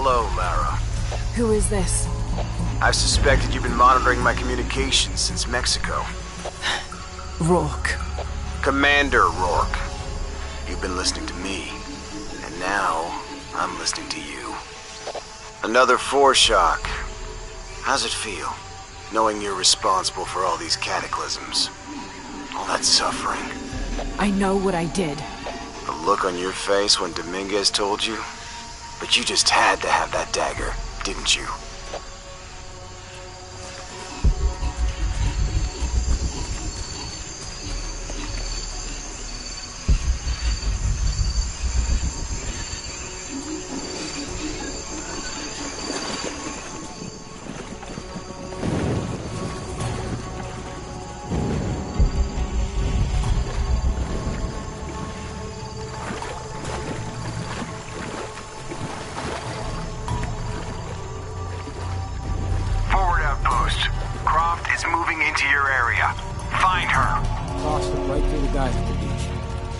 Hello, Lara. Who is this? I've suspected you've been monitoring my communications since Mexico. Rourke. Commander Rourke. You've been listening to me, and now I'm listening to you. Another foreshock. How's it feel, knowing you're responsible for all these cataclysms? All that suffering. I know what I did. The look on your face when Dominguez told you? But you just had to have that dagger, didn't you?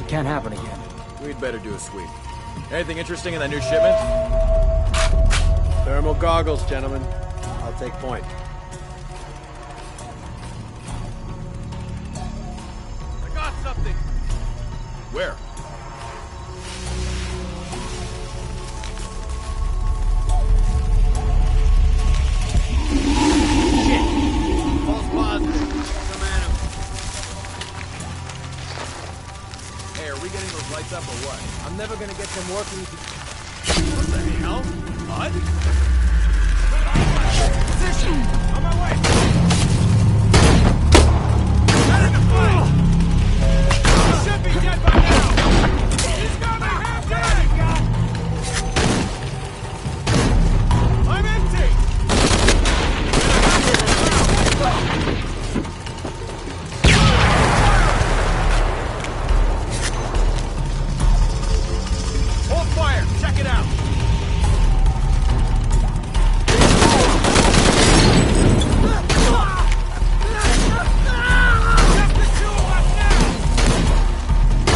Can't happen again. We'd better do a sweep. Anything interesting in that new shipment? Thermal goggles, gentlemen. I'll take point. I got something! Where? Shit! False positive. Come at him. Hey, are we getting those lights up or what? I'm never gonna get them working if What the hell? What? Position! On my way! Get in the fight! He should be dead by now! He's got me half dead! I'm empty! Hold fire! Check it out!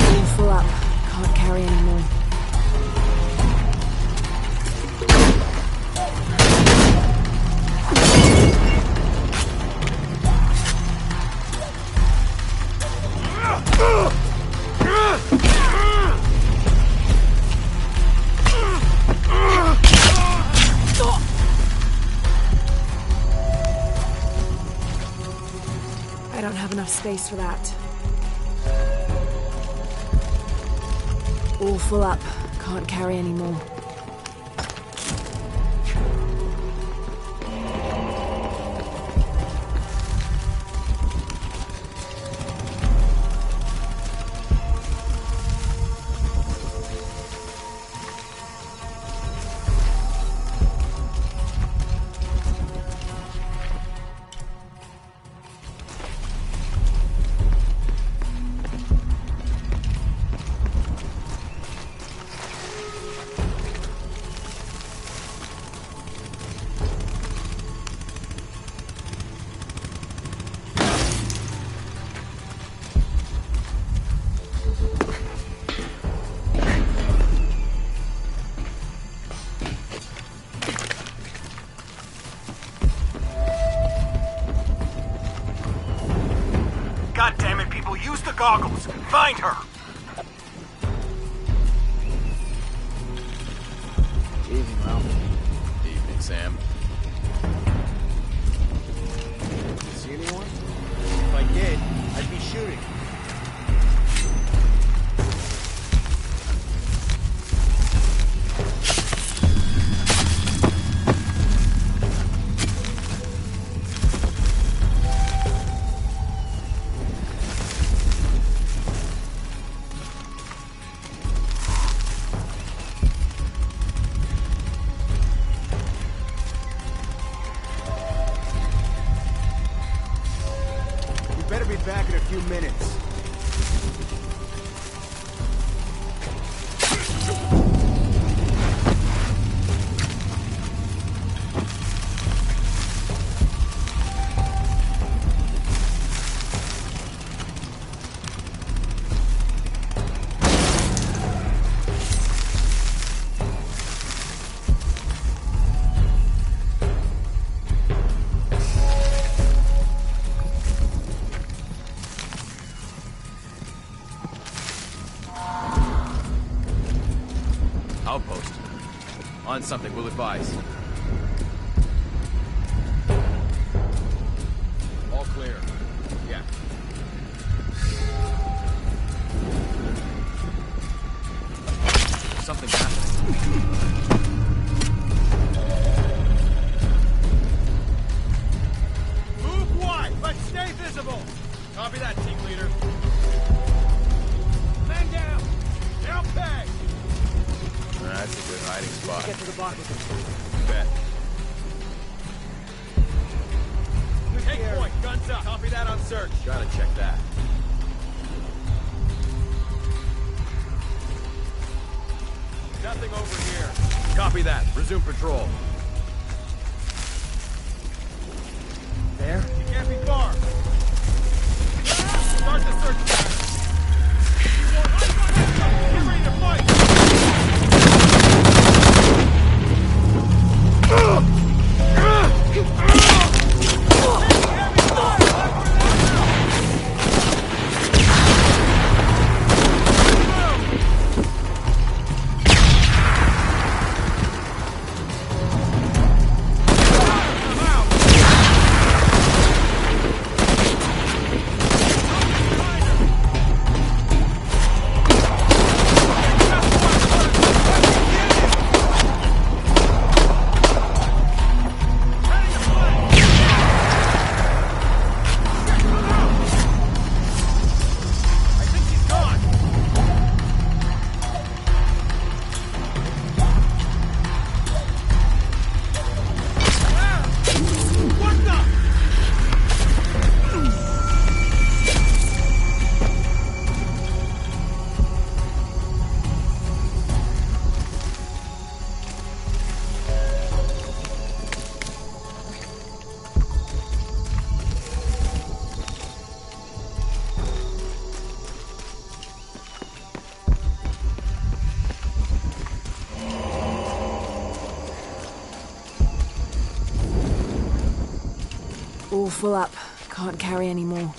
All full up. Can't carry anymore. I don't have enough space for that. All full up. Can't carry anymore. God damn it, people, use the goggles! Find her! Evening, Ralph. Evening, Sam. See anyone? If I did, I'd be shooting. We better be back in a few minutes. On something, we'll advise. All clear. Yeah. Something happening. Move wide, but stay visible. Copy that, team leader. Man down. Down peg. That's a good hiding spot. Get to the bottom of You bet. Take point, guns up. Copy that on search. Gotta check that. Nothing over here. Copy that. Resume patrol. There? You can't be far. Start the search pattern. Get ready to fight. All full up. Can't carry any more.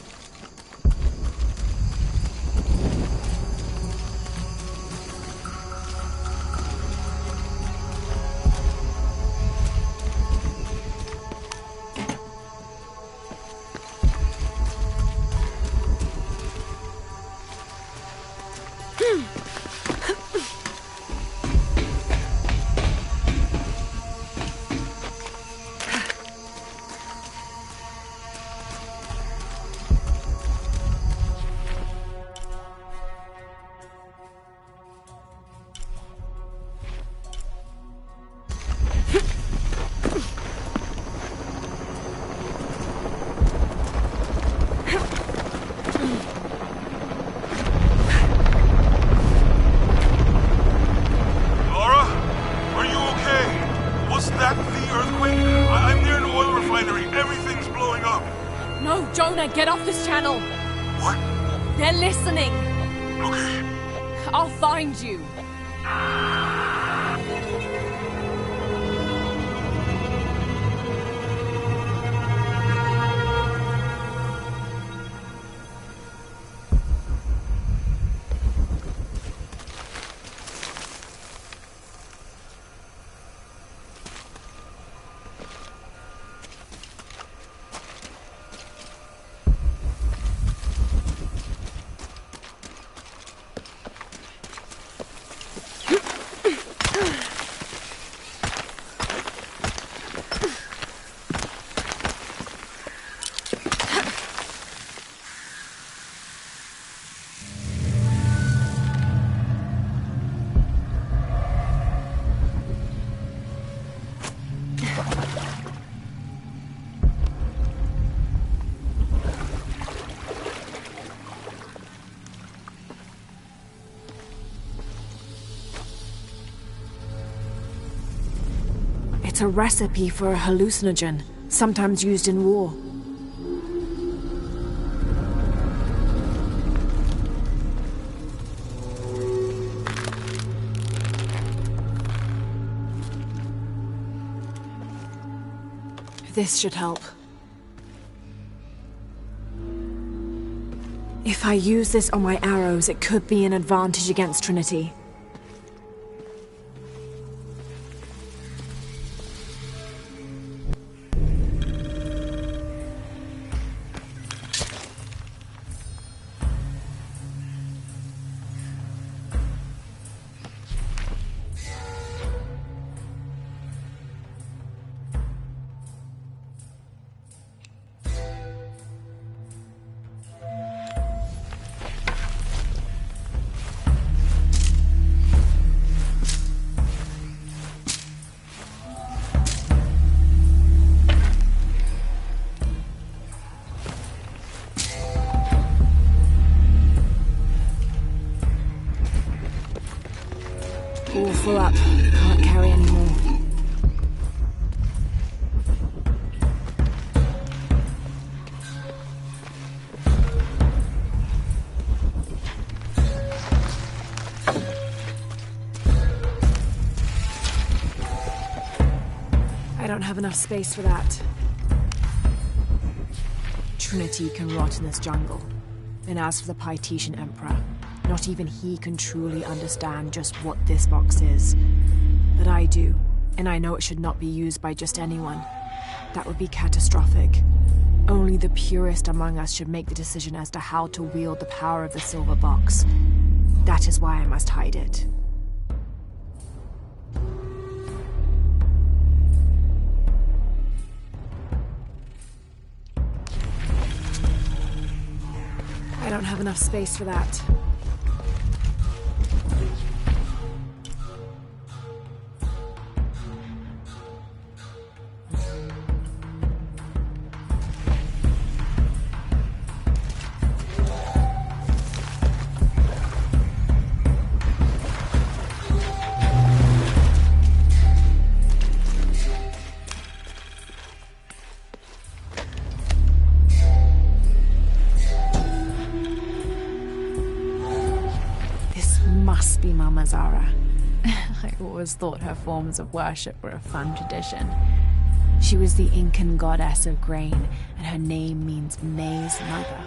No, Jonah, get off this channel! What? They're listening! Okay. I'll find you! It's a recipe for a hallucinogen, sometimes used in war. This should help. If I use this on my arrows, it could be an advantage against Trinity. full up. Can't carry any more. I don't have enough space for that. Trinity can rot in this jungle. And as for the Pytetian Emperor, not even he can truly understand just what this box is. But I do, and I know it should not be used by just anyone. That would be catastrophic. Only the purest among us should make the decision as to how to wield the power of the silver box. That is why I must hide it. I don't have enough space for that. Must be Mama Zara. I always thought her forms of worship were a fun tradition. She was the Incan goddess of grain, and her name means maize mother.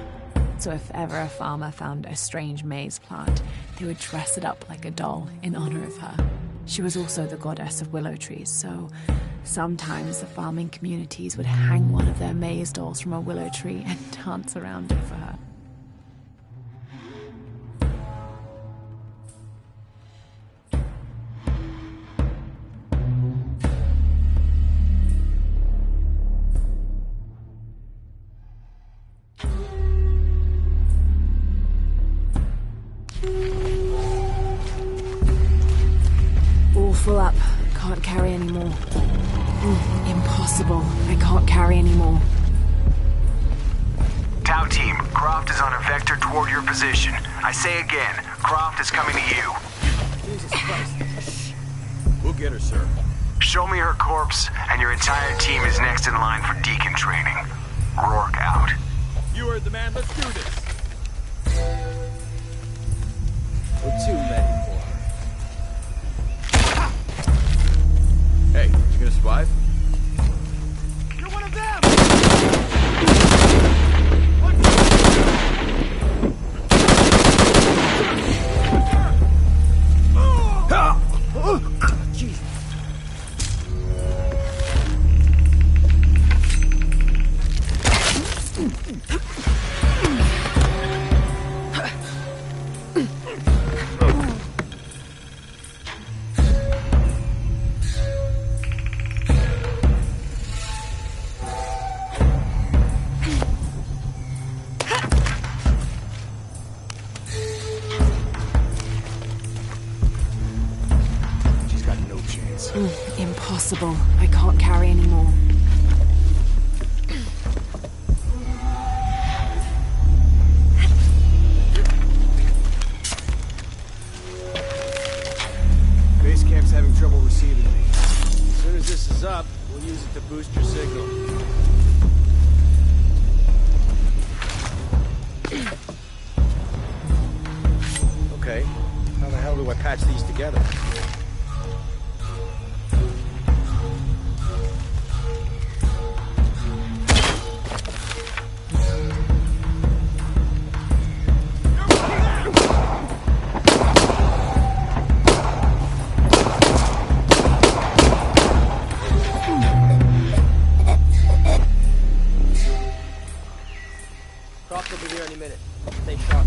So if ever a farmer found a strange maize plant, they would dress it up like a doll in honor of her. She was also the goddess of willow trees, so sometimes the farming communities would hang one of their maize dolls from a willow tree and dance around it for her. Full up. Can't carry anymore. Impossible. I can't carry anymore. Tau team, Croft is on a vector toward your position. I say again, Croft is coming to you. Jesus Christ. We'll get her, sir. Show me her corpse, and your entire team is next in line for deacon training. Rourke out. You heard the man. Let's do this. We're too many for her. Hey, you gonna survive? You're one of them! Jesus. Impossible. I can't carry anymore. Base camp's having trouble receiving me. As soon as this is up, we'll use it to boost your signal. Okay, how the hell do I patch these together? Croft will be here any minute. Stay sharp.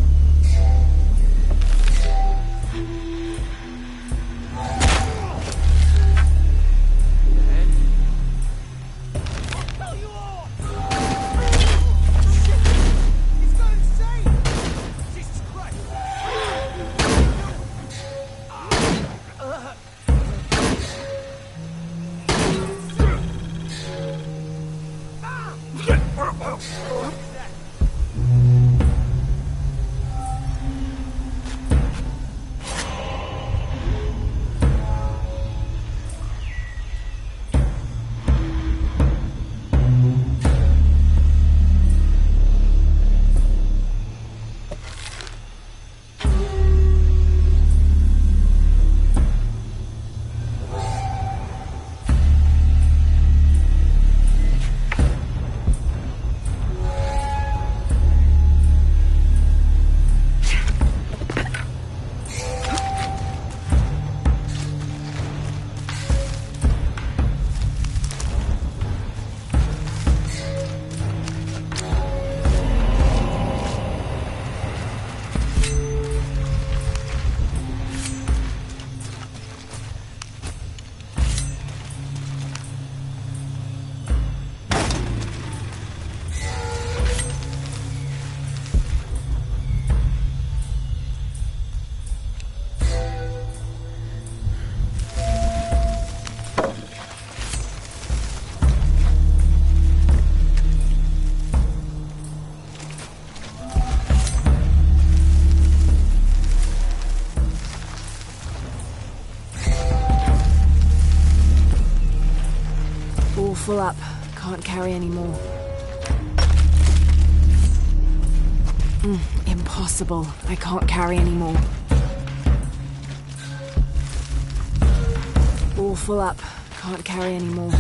full up. Can't carry anymore. Impossible. I can't carry anymore. All full up. Can't carry anymore.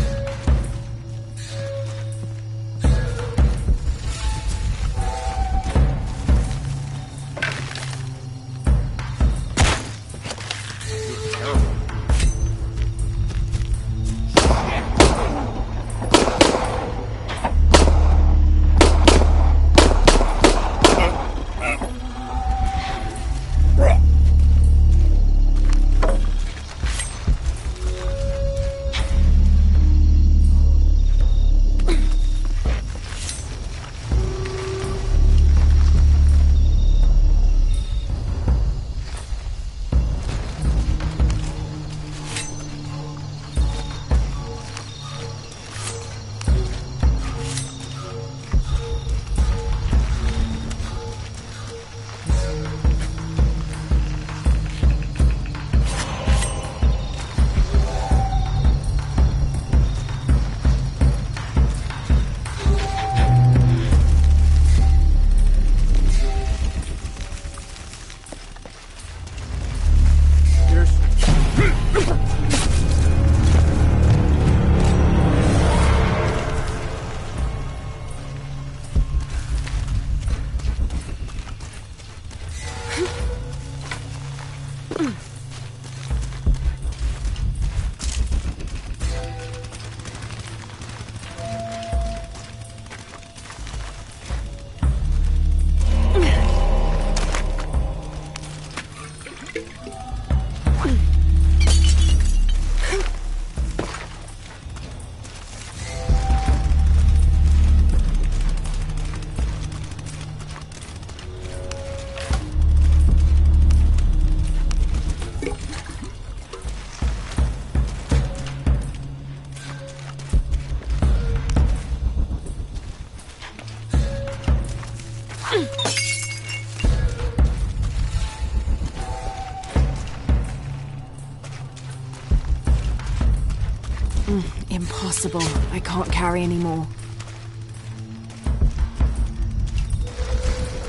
Impossible. I can't carry anymore.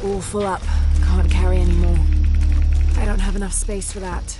All full up. Can't carry anymore. I don't have enough space for that.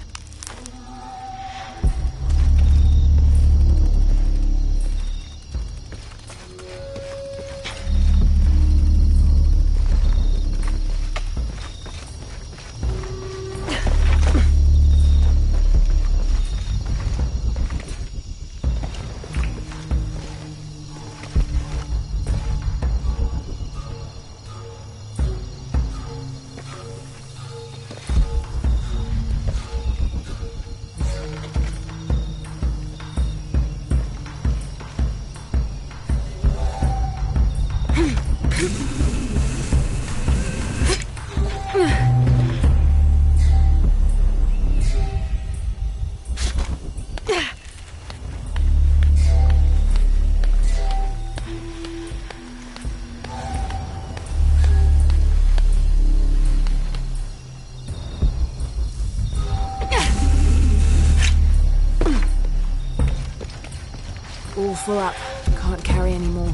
All full up. Can't carry anymore.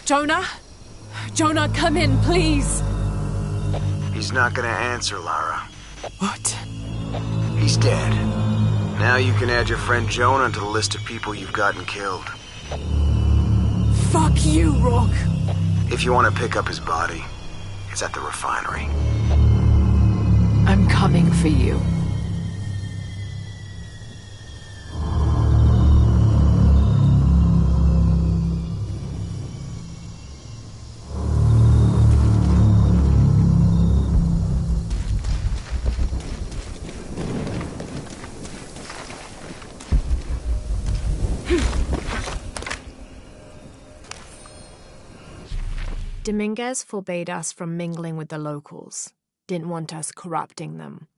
Jonah? Jonah, come in, please! He's not gonna answer, Lara. What? He's dead. Now you can add your friend Jonah to the list of people you've gotten killed. Fuck you, Rourke! If you want to pick up his body, it's at the refinery. I'm coming for you. Dominguez forbade us from mingling with the locals, didn't want us corrupting them.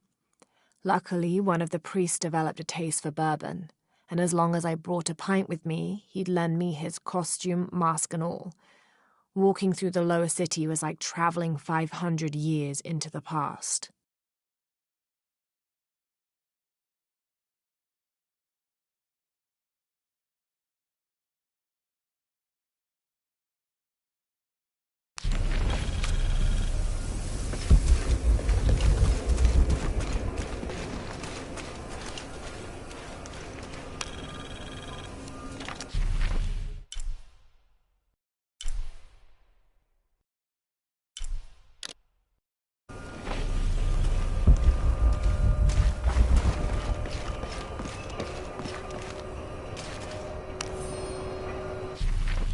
Luckily, one of the priests developed a taste for bourbon, and as long as I brought a pint with me, he'd lend me his costume, mask and all. Walking through the lower city was like traveling 500 years into the past.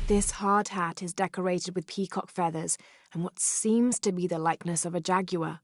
This hard hat is decorated with peacock feathers and what seems to be the likeness of a jaguar.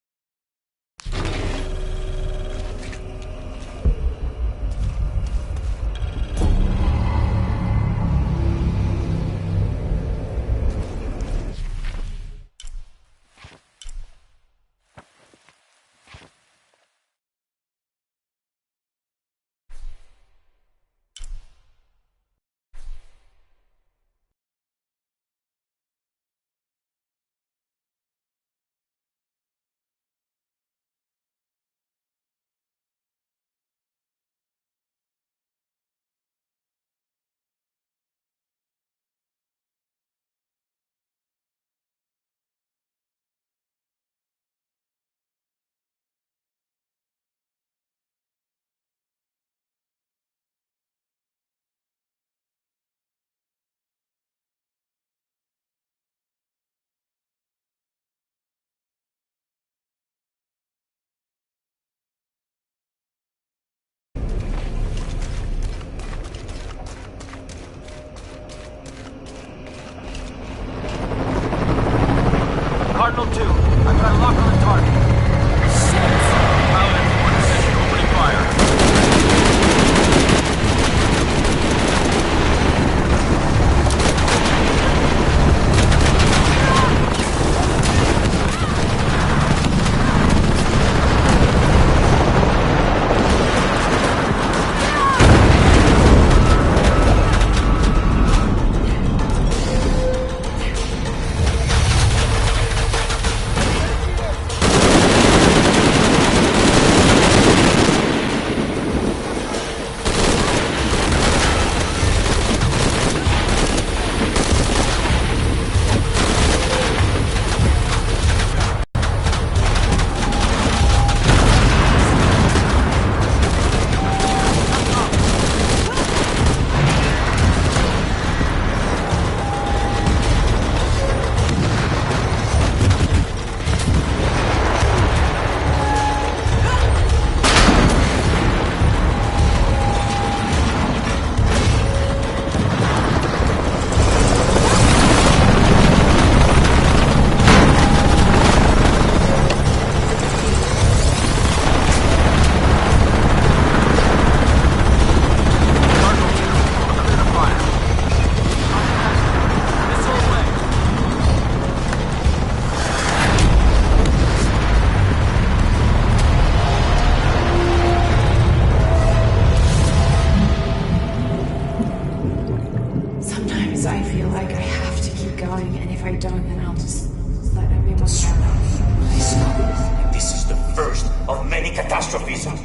Cardinal 2, I've got a lock on the target. Pilot in position, opening fire.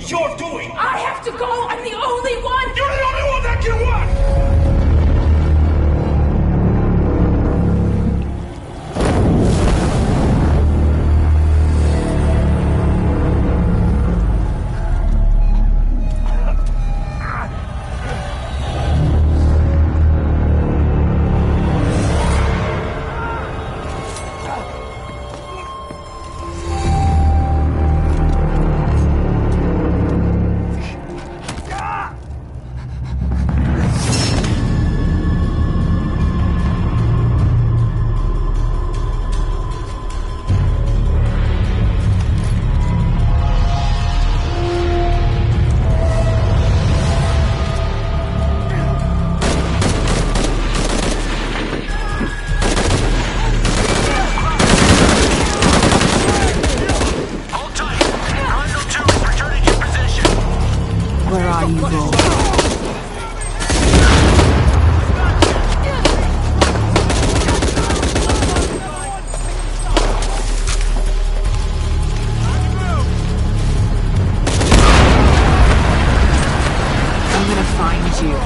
You're doing! I have to go! I'm the only one! You're the only one that can what? Where are you, Rourke? I'm gonna find you.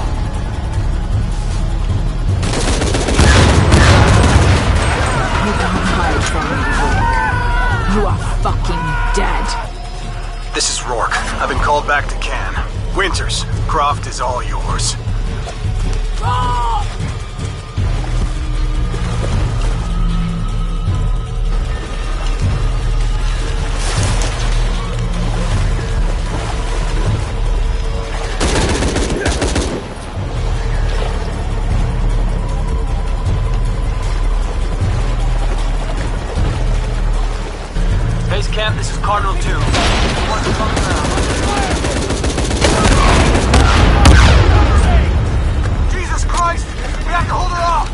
You can't hide from me, Rourke. You are fucking dead. This is Rourke. I've been called back to Cannes. Winters, Croft is all yours. Base camp, this is Cardinal 2. Jesus Christ! We have to hold her off!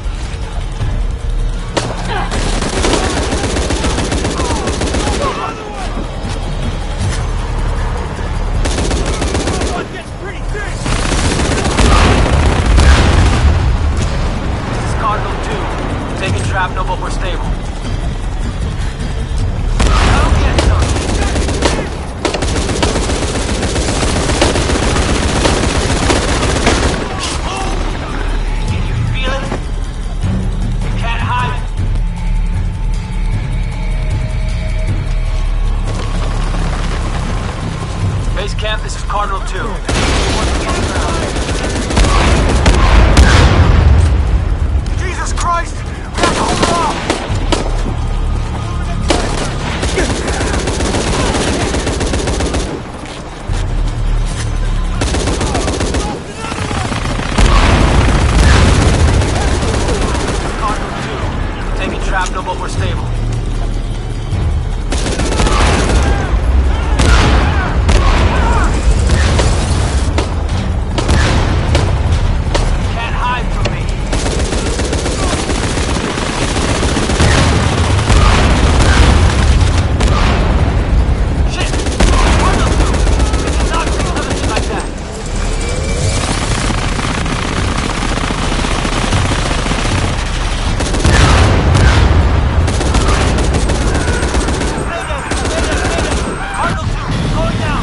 This is Cardinal 2. Taking shrapnel, but we're stable. I'll get some. Can you feel it? You can't hide it. Base camp, this is Cardinal 2. Jesus Christ! We have to hold her off! Cardinal 2. Taking shrapnel, but we're stable. Can't hide from me. Shit! Cardinal 2! This is not anything like that. Cardinal 2, going down.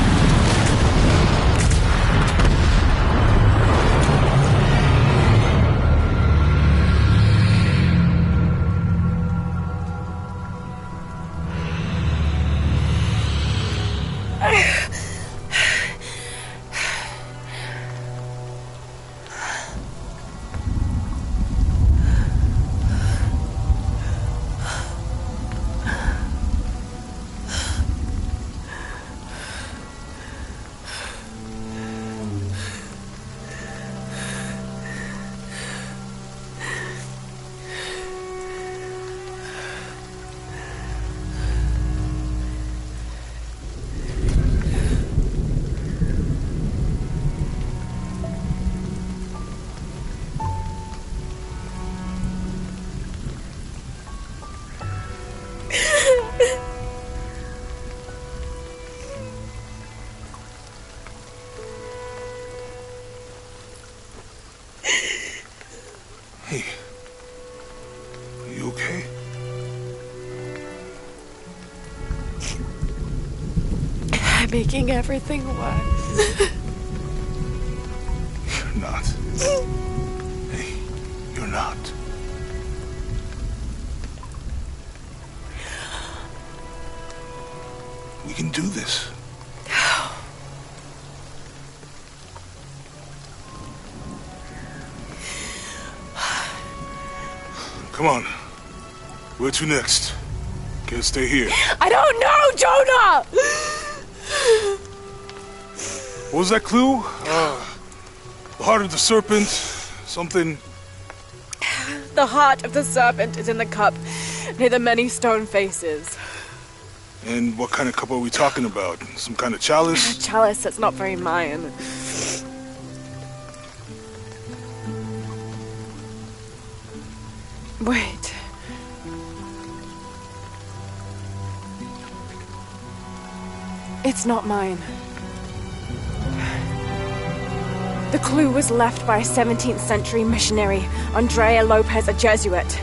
Hey. Are you okay? I'm making everything worse. You're not. Hey, you're not. We can do this. Come on. Where to next? Can't stay here. I don't know, Jonah! What was that clue? The heart of the serpent. Something. The heart of the serpent is in the cup near the many stone faces. And what kind of cup are we talking about? Some kind of chalice? A chalice that's not very Mayan. Wait. It's not mine. The clue was left by a 17th century missionary, Andrea Lopez, a Jesuit.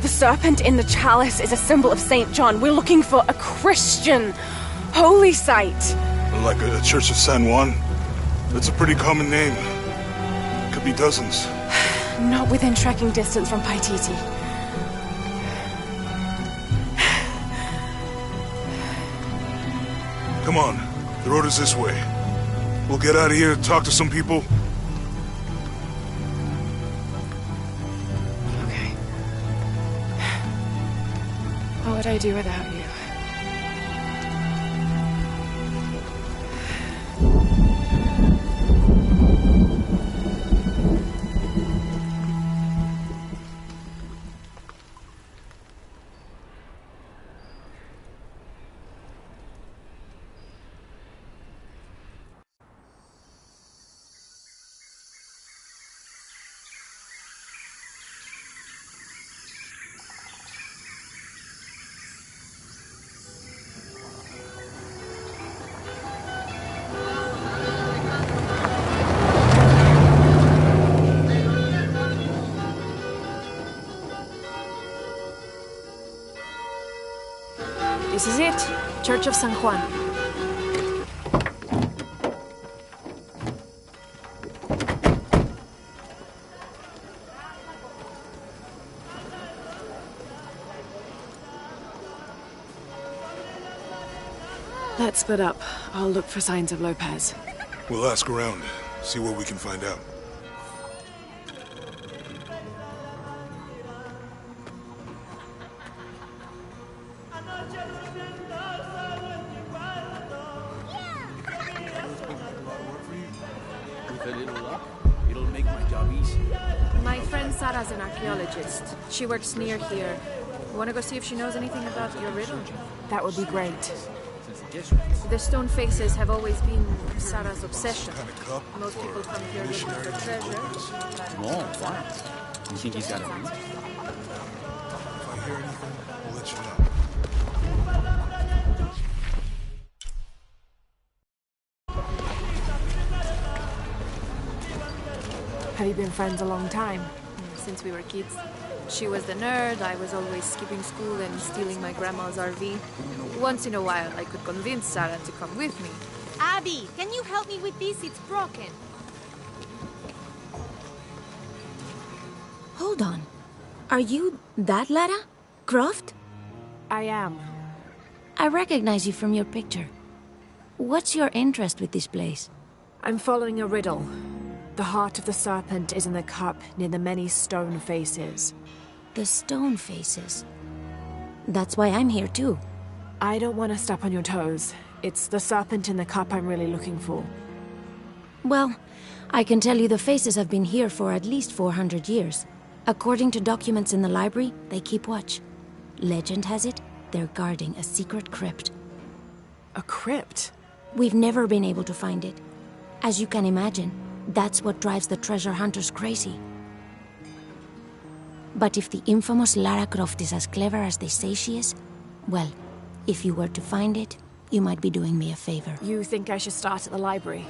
The serpent in the chalice is a symbol of St. John. We're looking for a Christian holy site. Like a Church of San Juan? That's a pretty common name. Could be dozens. Not within trekking distance from Paititi. Come on, the road is this way. We'll get out of here, talk to some people. Okay. What would I do without you? This is it. Church of San Juan. Let's split up. I'll look for signs of Lopez. We'll ask around, see what we can find out. My friend Sarah's an archaeologist. She works near here. Want to go see if she knows anything about your riddle? That would be great. The stone faces have always been Sarah's obsession. Most people come here looking for treasure. Oh, fine. You think he's got a root? If I hear anything, I'll let you know. Have you been friends a long time? Since we were kids. She was the nerd, I was always skipping school and stealing my grandma's RV. Once in a while, I could convince Sarah to come with me. Abby, can you help me with this? It's broken. Hold on. Are you that Lara? Croft? I am. I recognize you from your picture. What's your interest with this place? I'm following a riddle. The heart of the serpent is in the cup near the many stone faces. The stone faces. That's why I'm here too. I don't want to step on your toes. It's the serpent in the cup I'm really looking for. Well, I can tell you the faces have been here for at least 400 years. According to documents in the library, they keep watch. Legend has it, they're guarding a secret crypt. A crypt? We've never been able to find it. As you can imagine, that's what drives the treasure hunters crazy. But if the infamous Lara Croft is as clever as they say she is, well, if you were to find it, you might be doing me a favor. You think I should start at the library?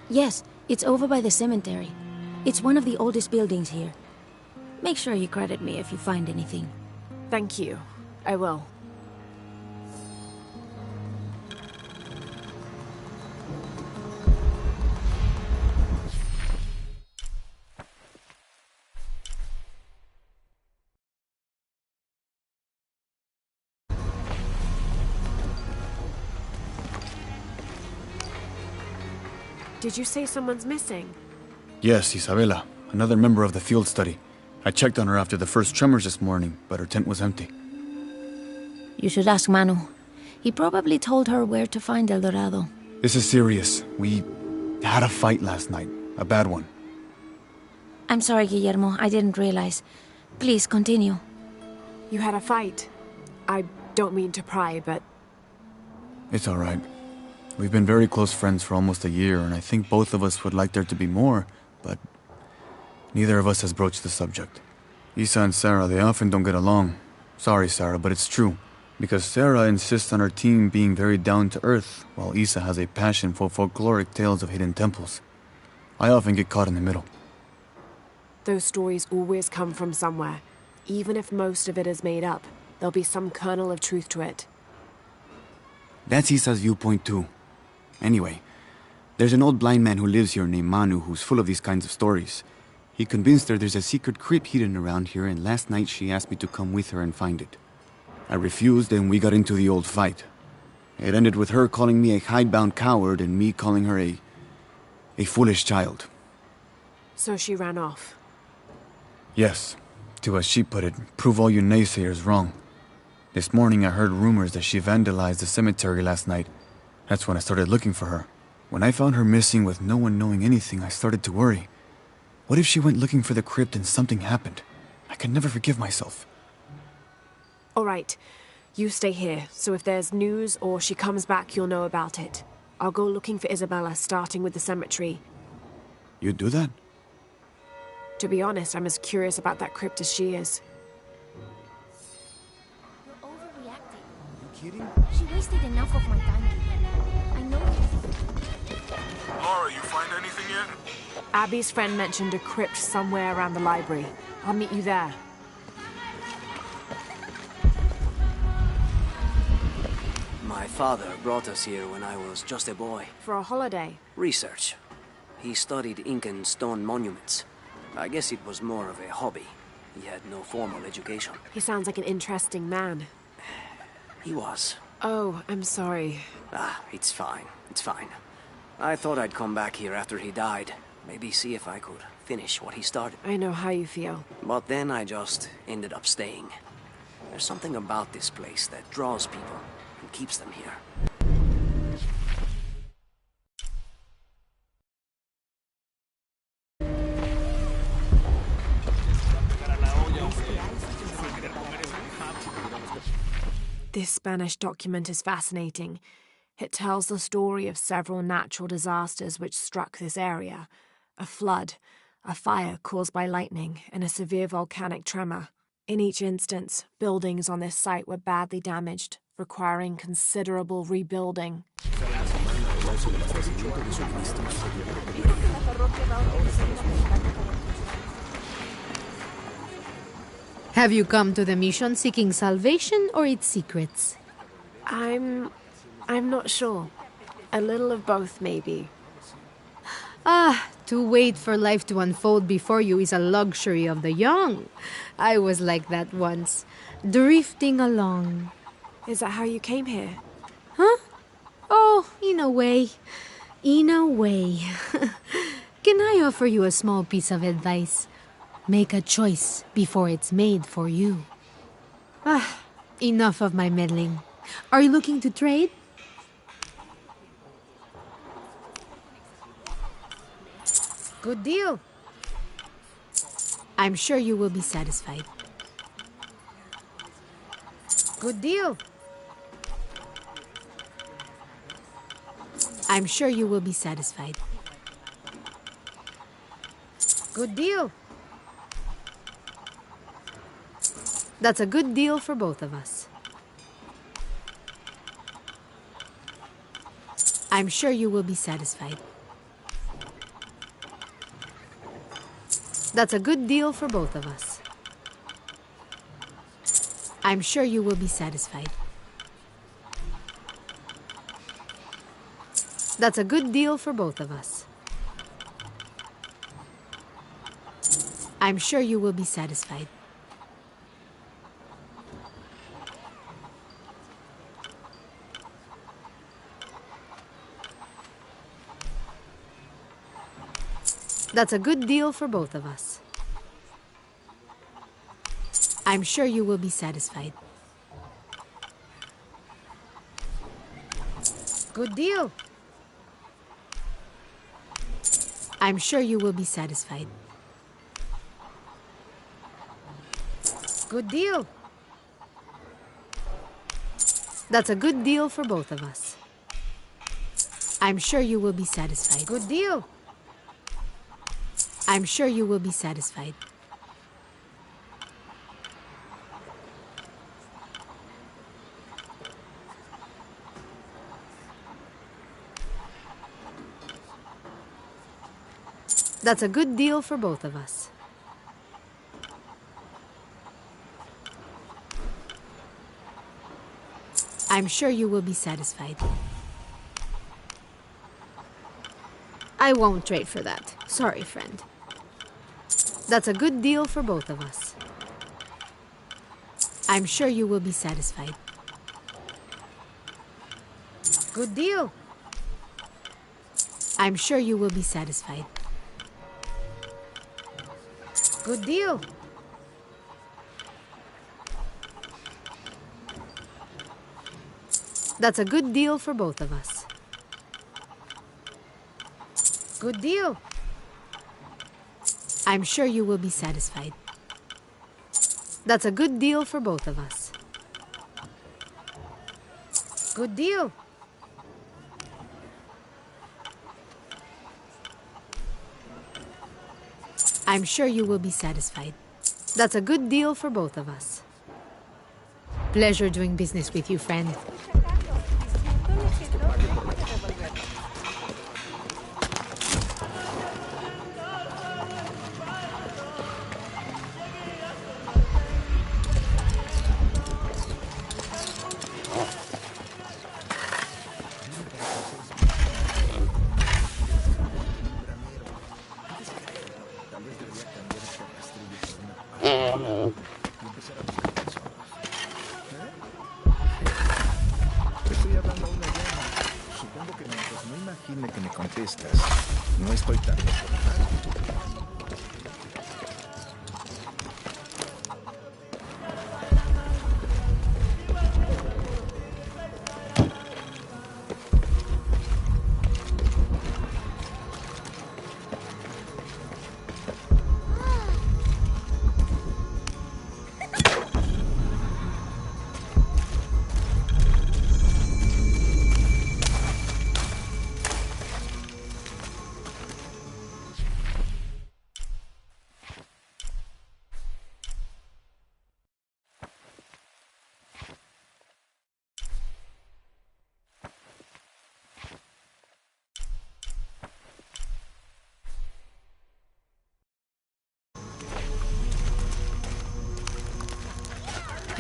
Yes, it's over by the cemetery. It's one of the oldest buildings here. Make sure you credit me if you find anything. Thank you. I will. Did you say someone's missing? Yes, Isabela, another member of the field study. I checked on her after the first tremors this morning, but her tent was empty. You should ask Manu. He probably told her where to find El Dorado. This is serious. We had a fight last night. A bad one. I'm sorry, Guillermo. I didn't realize. Please, continue. You had a fight. I don't mean to pry, but... It's all right. We've been very close friends for almost a year, and I think both of us would like there to be more, but neither of us has broached the subject. Isa and Sarah, they often don't get along. Sorry, Sarah, but it's true. Because Sarah insists on her team being very down to earth, while Isa has a passion for folkloric tales of hidden temples. I often get caught in the middle. Those stories always come from somewhere. Even if most of it is made up, there'll be some kernel of truth to it. That's Isa's viewpoint too. Anyway, there's an old blind man who lives here named Manu who's full of these kinds of stories. He convinced her there's a secret crypt hidden around here, and last night she asked me to come with her and find it. I refused, and we got into the old fight. It ended with her calling me a hidebound coward and me calling her a foolish child. So she ran off. Yes, to as she put it, prove all you naysayers wrong. This morning I heard rumors that she vandalized the cemetery last night. That's when I started looking for her. When I found her missing with no one knowing anything, I started to worry. What if she went looking for the crypt and something happened? I could never forgive myself. All right. You stay here, so if there's news or she comes back, you'll know about it. I'll go looking for Isabella, starting with the cemetery. You'd do that? To be honest, I'm as curious about that crypt as she is. You're overreacting. You kidding? She wasted enough of my time. I know. Lara, you find anything yet? Abby's friend mentioned a crypt somewhere around the library. I'll meet you there. My father brought us here when I was just a boy. For a holiday? Research. He studied Incan stone monuments. I guess it was more of a hobby. He had no formal education. He sounds like an interesting man. He was. Oh, I'm sorry. It's fine. It's fine. I thought I'd come back here after he died. Maybe see if I could finish what he started. I know how you feel. But then I just ended up staying. There's something about this place that draws people and keeps them here. This Spanish document is fascinating. It tells the story of several natural disasters which struck this area. A flood, a fire caused by lightning, and a severe volcanic tremor. In each instance, buildings on this site were badly damaged, requiring considerable rebuilding. Have you come to the mission seeking salvation or its secrets? I'm not sure. A little of both, maybe. To wait for life to unfold before you is a luxury of the young. I was like that once, drifting along. Is that how you came here? Huh? Oh, in a way. In a way. Can I offer you a small piece of advice? Make a choice before it's made for you. Enough of my meddling. Are you looking to trade? Good deal. I'm sure you will be satisfied. Good deal. I'm sure you will be satisfied. Good deal. That's a good deal for both of us. I'm sure you will be satisfied. That's a good deal for both of us. I'm sure you will be satisfied. That's a good deal for both of us. I'm sure you will be satisfied. That's a good deal for both of us. I'm sure you will be satisfied. Good deal. I'm sure you will be satisfied. Good deal. That's a good deal for both of us. I'm sure you will be satisfied. Good deal. I'm sure you will be satisfied. That's a good deal for both of us. I'm sure you will be satisfied. I won't trade for that. Sorry, friend. That's a good deal for both of us. I'm sure you will be satisfied. Good deal. I'm sure you will be satisfied. Good deal. That's a good deal for both of us. Good deal. I'm sure you will be satisfied. That's a good deal for both of us. Good deal. I'm sure you will be satisfied. That's a good deal for both of us. Pleasure doing business with you, friend. Estoy hablando a una llama. Supongo que mientras no imagine que me contestas, no estoy tarde por nada.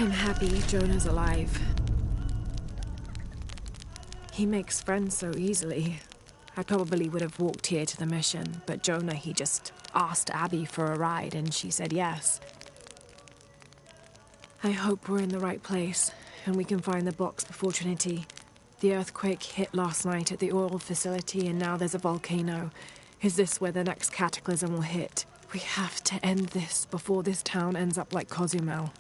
I'm happy Jonah's alive. He makes friends so easily. I probably would have walked here to the mission, but Jonah, he just asked Abby for a ride and she said yes. I hope we're in the right place and we can find the box before Trinity. The earthquake hit last night at the oil facility and now there's a volcano. Is this where the next cataclysm will hit? We have to end this before this town ends up like Cozumel.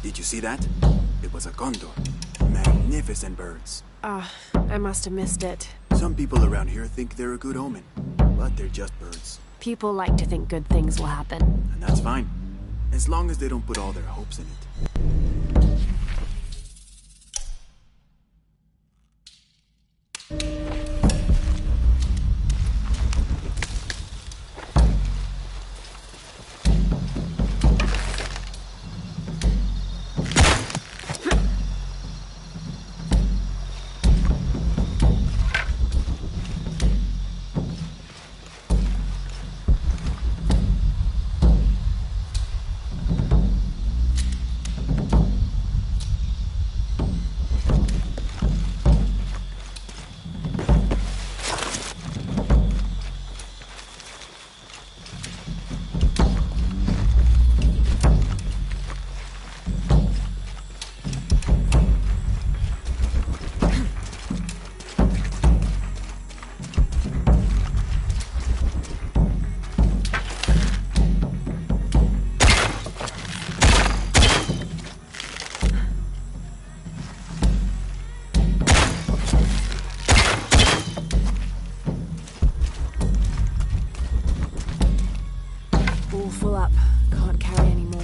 Did you see that? It was a condor. Magnificent birds. I must have missed it. Some people around here think they're a good omen, but they're just birds. People like to think good things will happen. And that's fine, as long as they don't put all their hopes in it. All full up. Can't carry any more.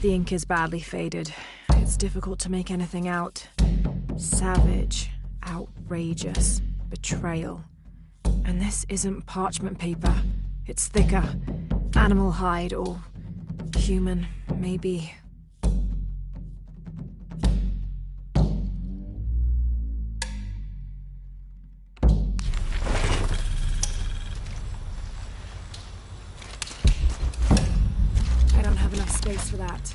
The ink is badly faded. It's difficult to make anything out. Savage, outrageous, betrayal. And this isn't parchment paper. It's thicker. Animal hide or human, maybe. I don't have enough space for that.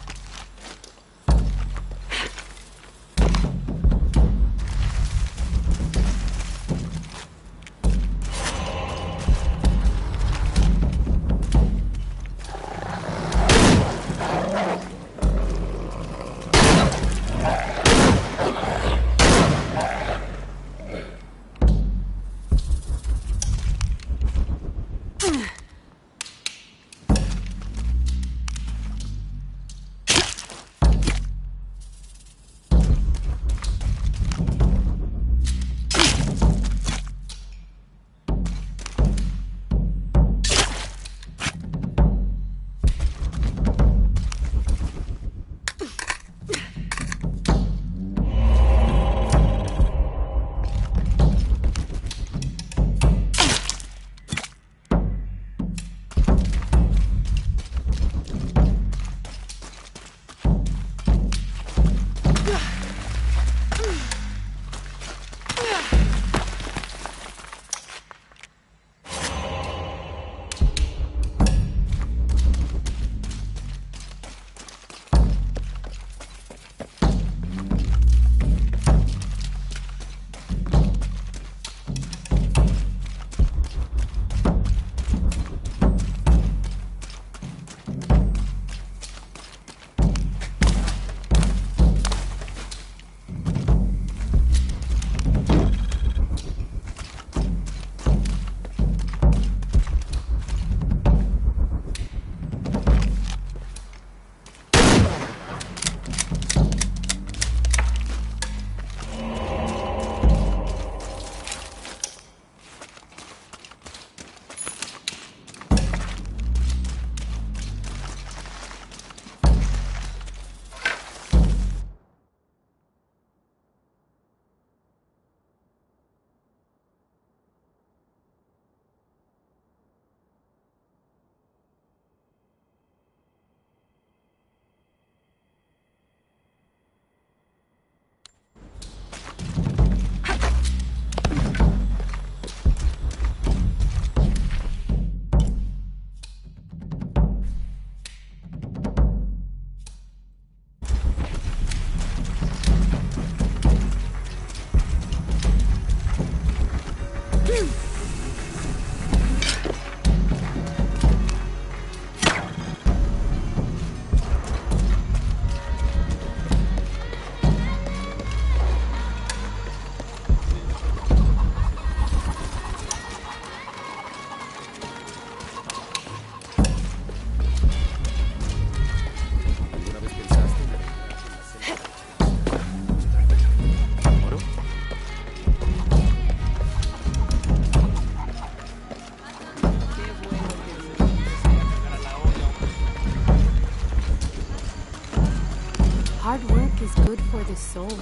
Hard work is good for the soul.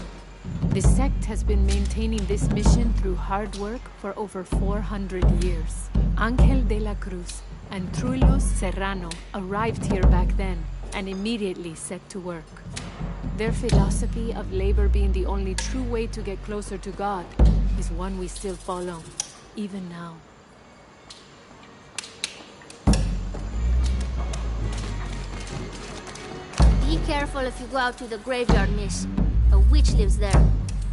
The sect has been maintaining this mission through hard work for over 400 years. Ángel de la Cruz and Truilos Serrano arrived here back then and immediately set to work. Their philosophy of labor being the only true way to get closer to God is one we still follow, even now. Be careful if you go out to the graveyard, miss. A witch lives there.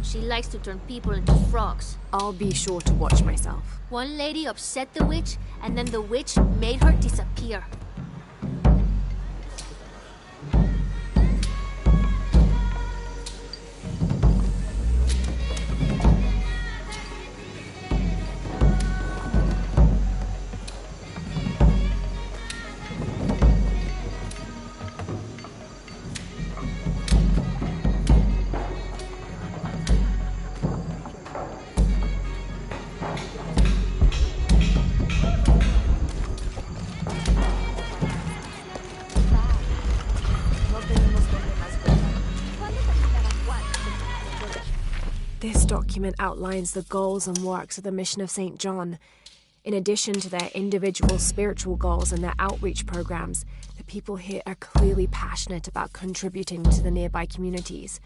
She likes to turn people into frogs. I'll be sure to watch myself. One lady upset the witch, and then the witch made her disappear. This document outlines the goals and works of the Mission of St. John. In addition to their individual spiritual goals and their outreach programs, the people here are clearly passionate about contributing to the nearby communities.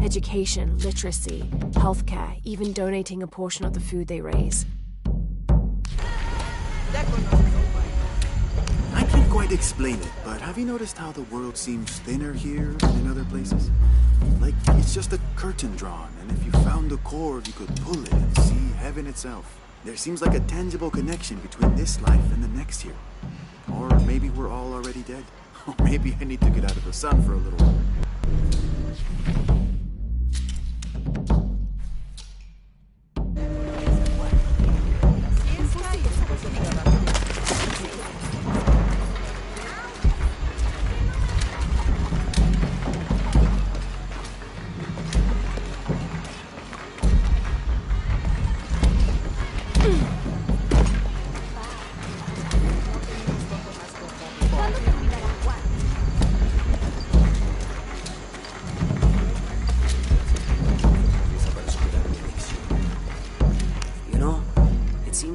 Education, literacy, healthcare, even donating a portion of the food they raise. I can't quite explain it, but have you noticed how the world seems thinner here than in other places? Like, it's just a curtain drawn, and if you found the cord, you could pull it and see heaven itself. There seems like a tangible connection between this life and the next here. Or maybe we're all already dead. Or maybe I need to get out of the sun for a little while.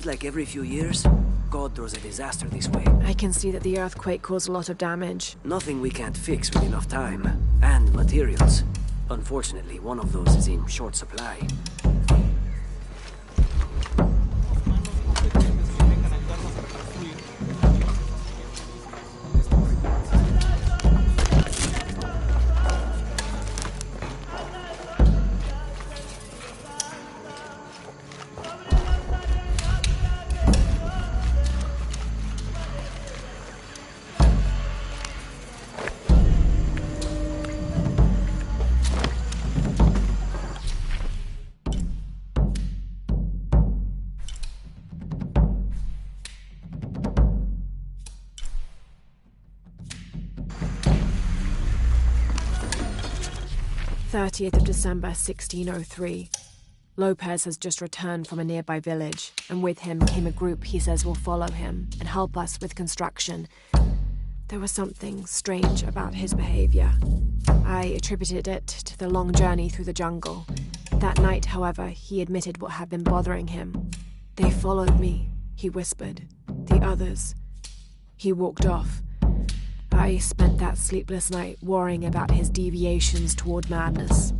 Like every few years, God throws a disaster this way. I can see that the earthquake caused a lot of damage. Nothing we can't fix with enough time. And materials. Unfortunately, one of those is in short supply. December 1603. Lopez has just returned from a nearby village, and with him came a group he says will follow him and help us with construction. There was something strange about his behavior. I attributed it to the long journey through the jungle. That night, however, he admitted what had been bothering him. "They followed me," he whispered. "The others." He walked off. I spent that sleepless night worrying about his deviations toward madness.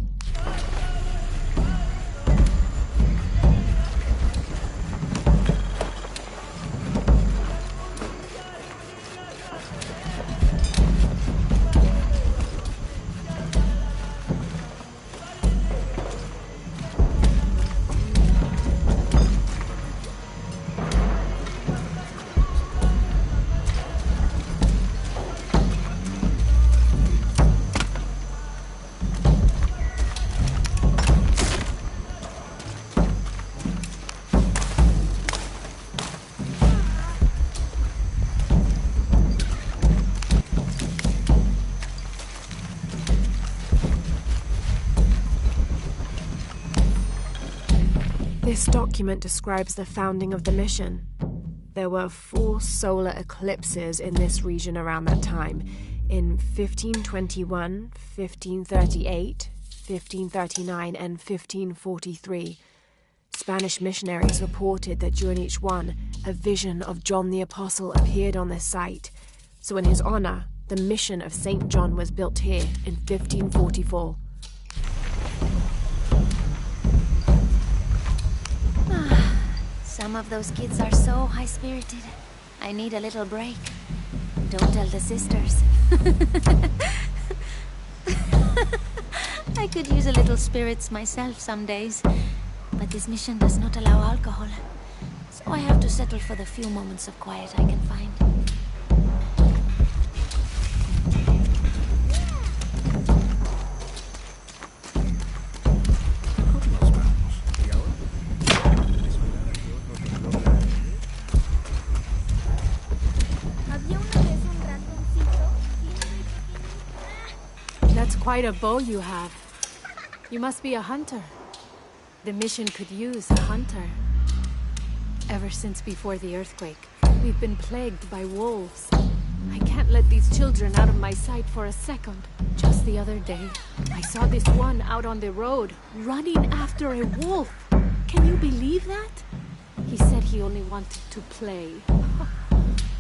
This document describes the founding of the mission. There were 4 solar eclipses in this region around that time. In 1521, 1538, 1539, and 1543, Spanish missionaries reported that during each one, a vision of John the Apostle appeared on this site. So in his honor, the mission of St. John was built here in 1544. Some of those kids are so high-spirited. I need a little break. Don't tell the sisters. I could use a little spirits myself some days, but this mission does not allow alcohol. So I have to settle for the few moments of quiet I can find. That's quite a bow you have. You must be a hunter. The mission could use a hunter. Ever since before the earthquake, we've been plagued by wolves. I can't let these children out of my sight for a second. Just the other day, I saw this one out on the road, running after a wolf. Can you believe that? He said he only wanted to play.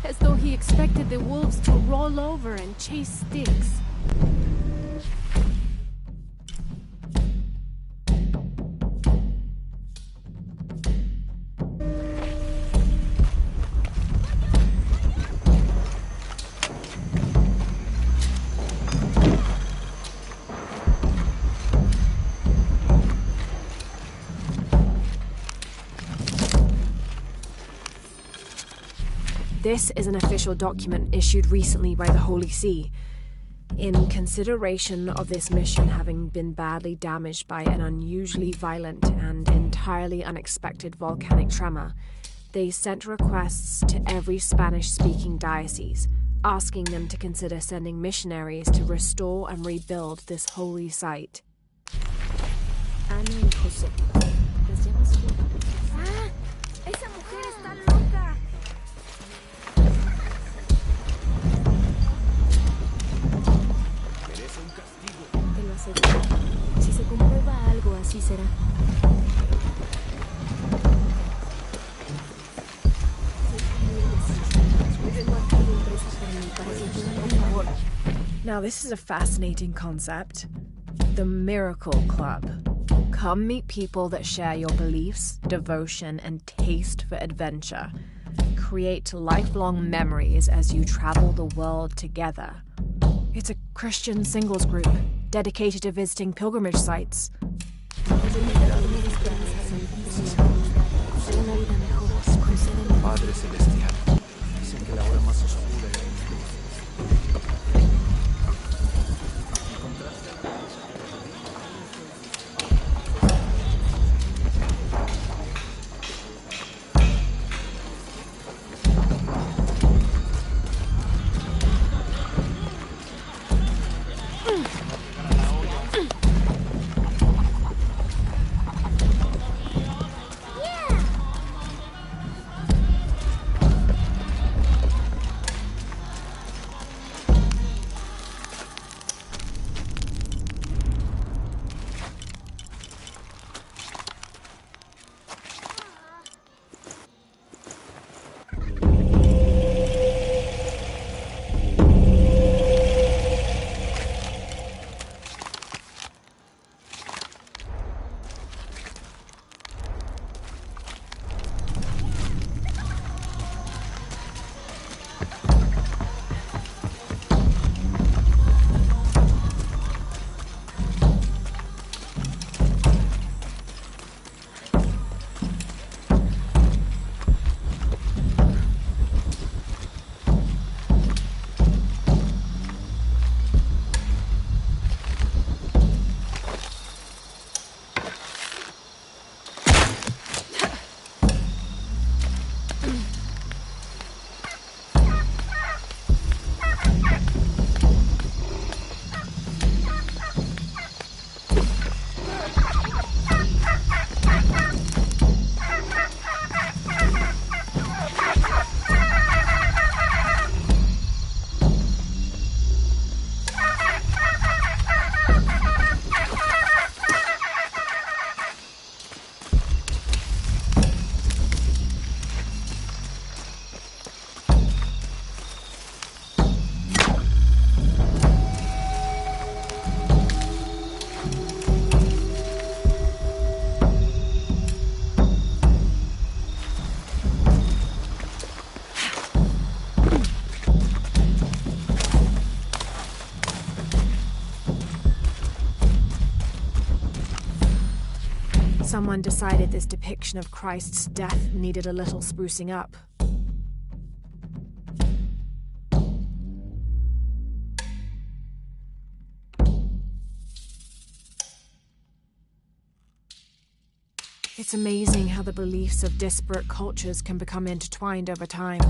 As though he expected the wolves to roll over and chase sticks. This is an official document issued recently by the Holy See. In consideration of this mission having been badly damaged by an unusually violent and entirely unexpected volcanic tremor, they sent requests to every Spanish-speaking diocese, asking them to consider sending missionaries to restore and rebuild this holy site. Ana y José. ¿Las llamas? ¡Ah! ¡Esa mujer está loca! Te lo aseguro. Si se comprueba algo, así será. Now, this is a fascinating concept. The Miracle Club. Come meet people that share your beliefs, devotion, and taste for adventure. Create lifelong memories as you travel the world together. It's a Christian singles group dedicated to visiting pilgrimage sites. Padre Celestial, dicen que la hora más oscura era Someone decided this depiction of Christ's death needed a little sprucing up. It's amazing how the beliefs of disparate cultures can become intertwined over time.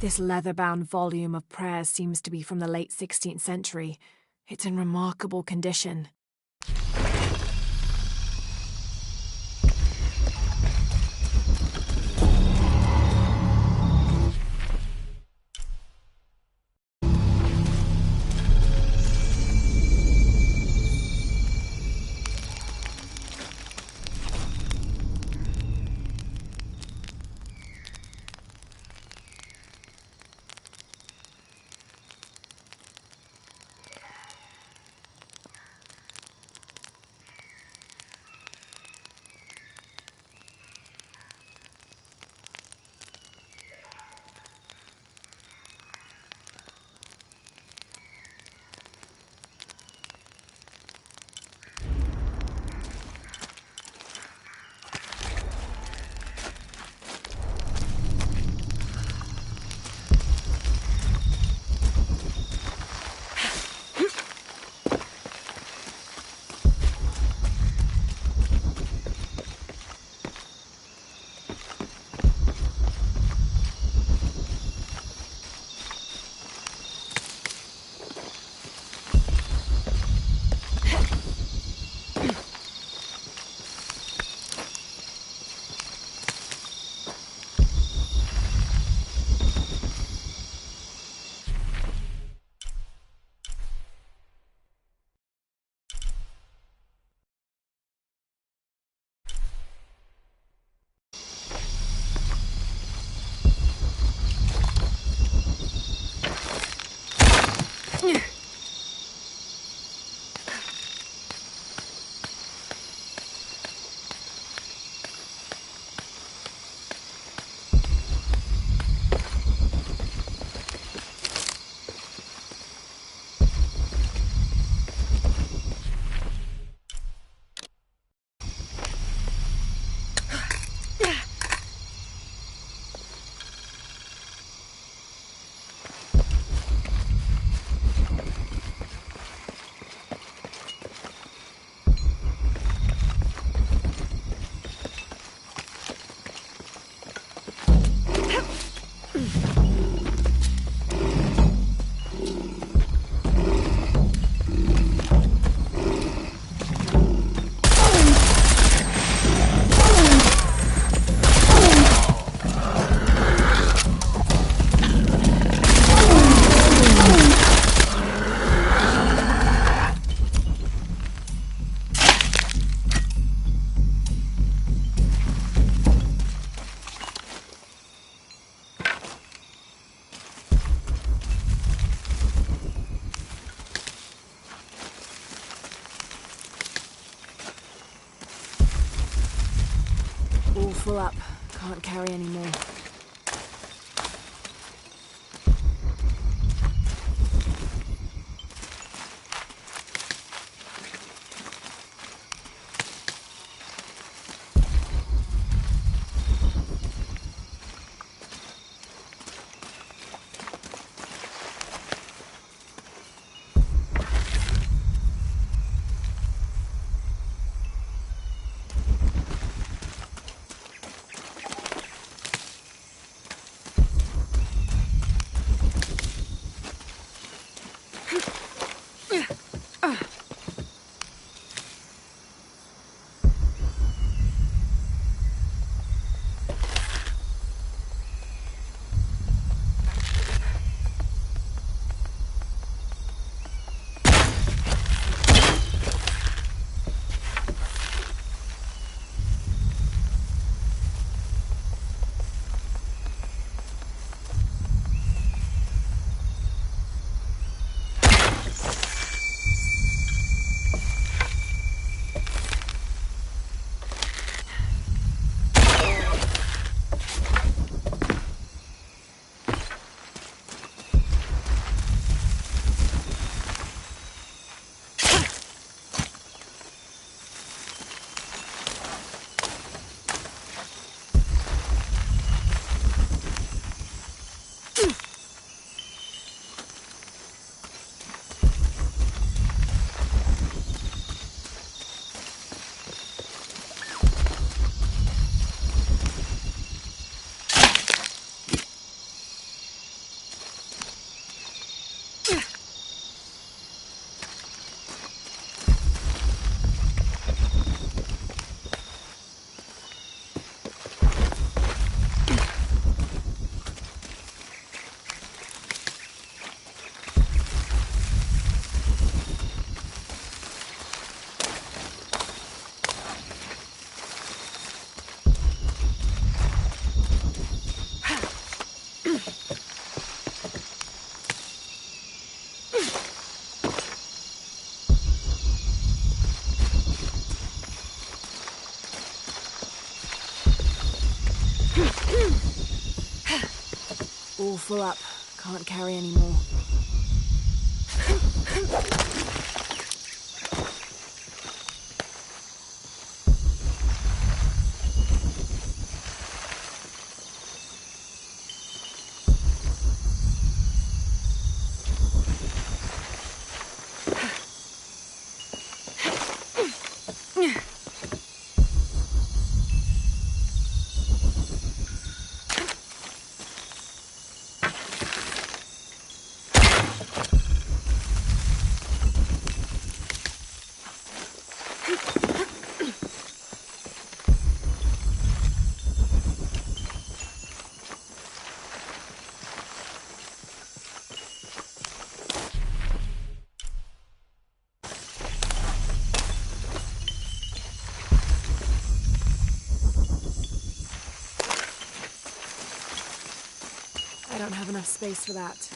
This leather-bound volume of prayers seems to be from the late 16th century. It's in remarkable condition. full up. Can't carry any more. All full up. Can't carry any more. I don't have enough space for that.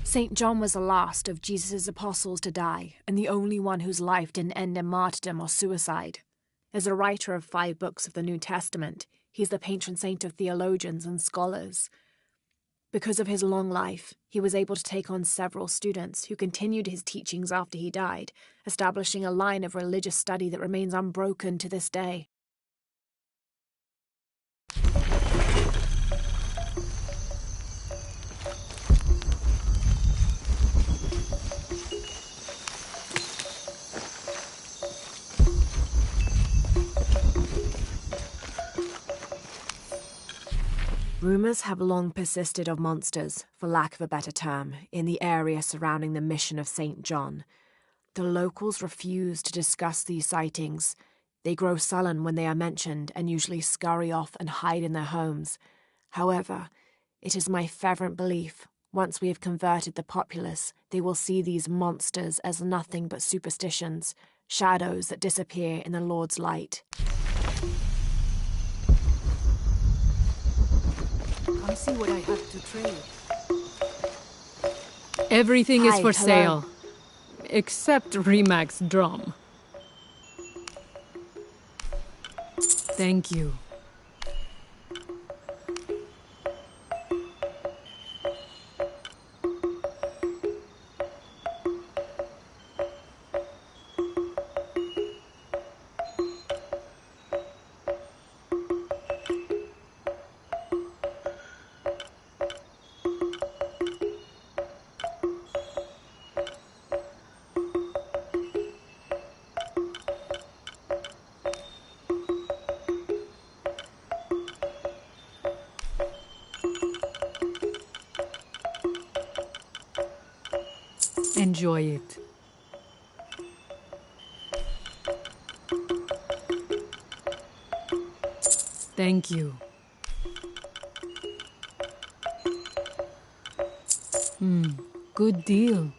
St. John was the last of Jesus' apostles to die, and the only one whose life didn't end in martyrdom or suicide. As a writer of 5 books of the New Testament, he's the patron saint of theologians and scholars. Because of his long life, he was able to take on several students who continued his teachings after he died, establishing a line of religious study that remains unbroken to this day. Rumours have long persisted of monsters, for lack of a better term, in the area surrounding the mission of St. John. The locals refuse to discuss these sightings. They grow sullen when they are mentioned and usually scurry off and hide in their homes. However, it is my fervent belief, once we have converted the populace, they will see these monsters as nothing but superstitions, shadows that disappear in the Lord's light. Come see what I have to trade. Everything is Hi, for hello. sale. Except Remac's drum. Thank you. Enjoy it. Thank you. Good deal.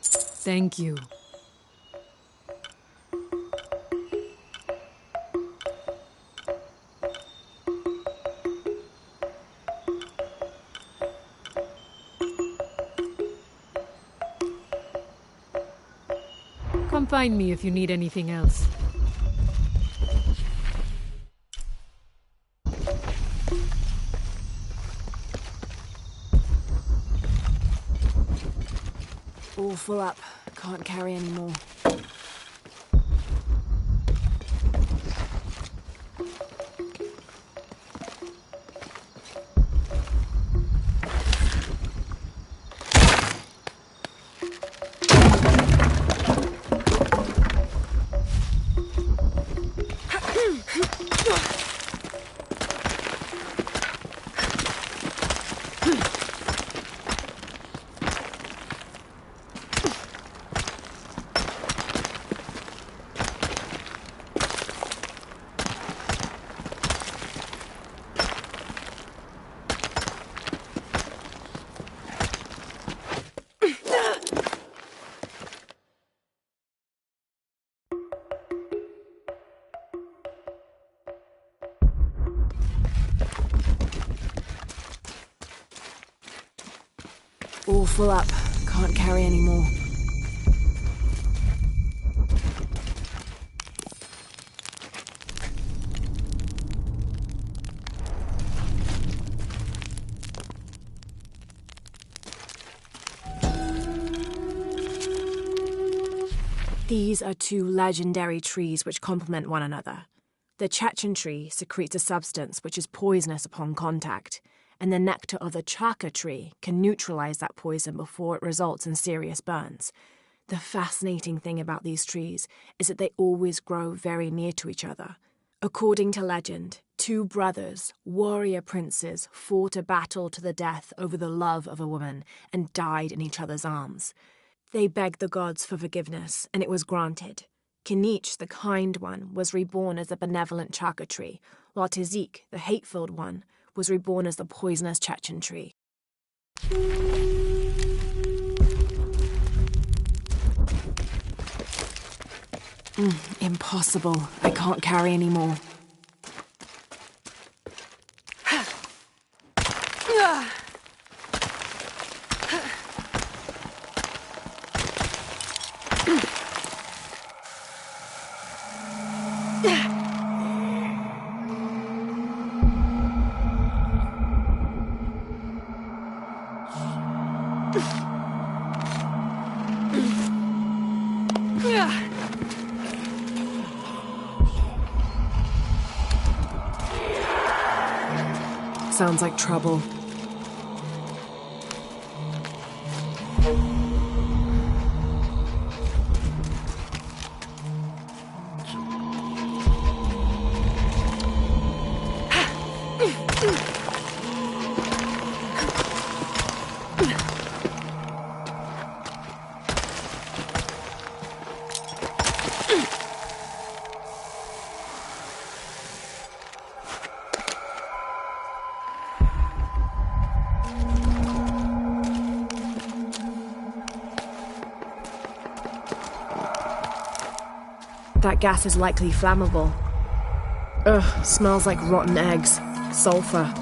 Thank you. Come find me if you need anything else. All full up. Can't carry any more. All full up. Can't carry any more. These are 2 legendary trees which complement one another. The Chechen tree secretes a substance which is poisonous upon contact, and the nectar of the Chaka tree can neutralize that poison before it results in serious burns. The fascinating thing about these trees is that they always grow very near to each other. According to legend, 2 brothers, warrior princes, fought a battle to the death over the love of a woman and died in each other's arms. They begged the gods for forgiveness, and it was granted. Kinich, the kind one, was reborn as a benevolent Chaka tree, while Tizik, the hate-filled one, was reborn as the poisonous Chechen tree. Impossible. I can't carry any more. Sounds like trouble. That gas is likely flammable. Ugh, smells like rotten eggs. Sulfur.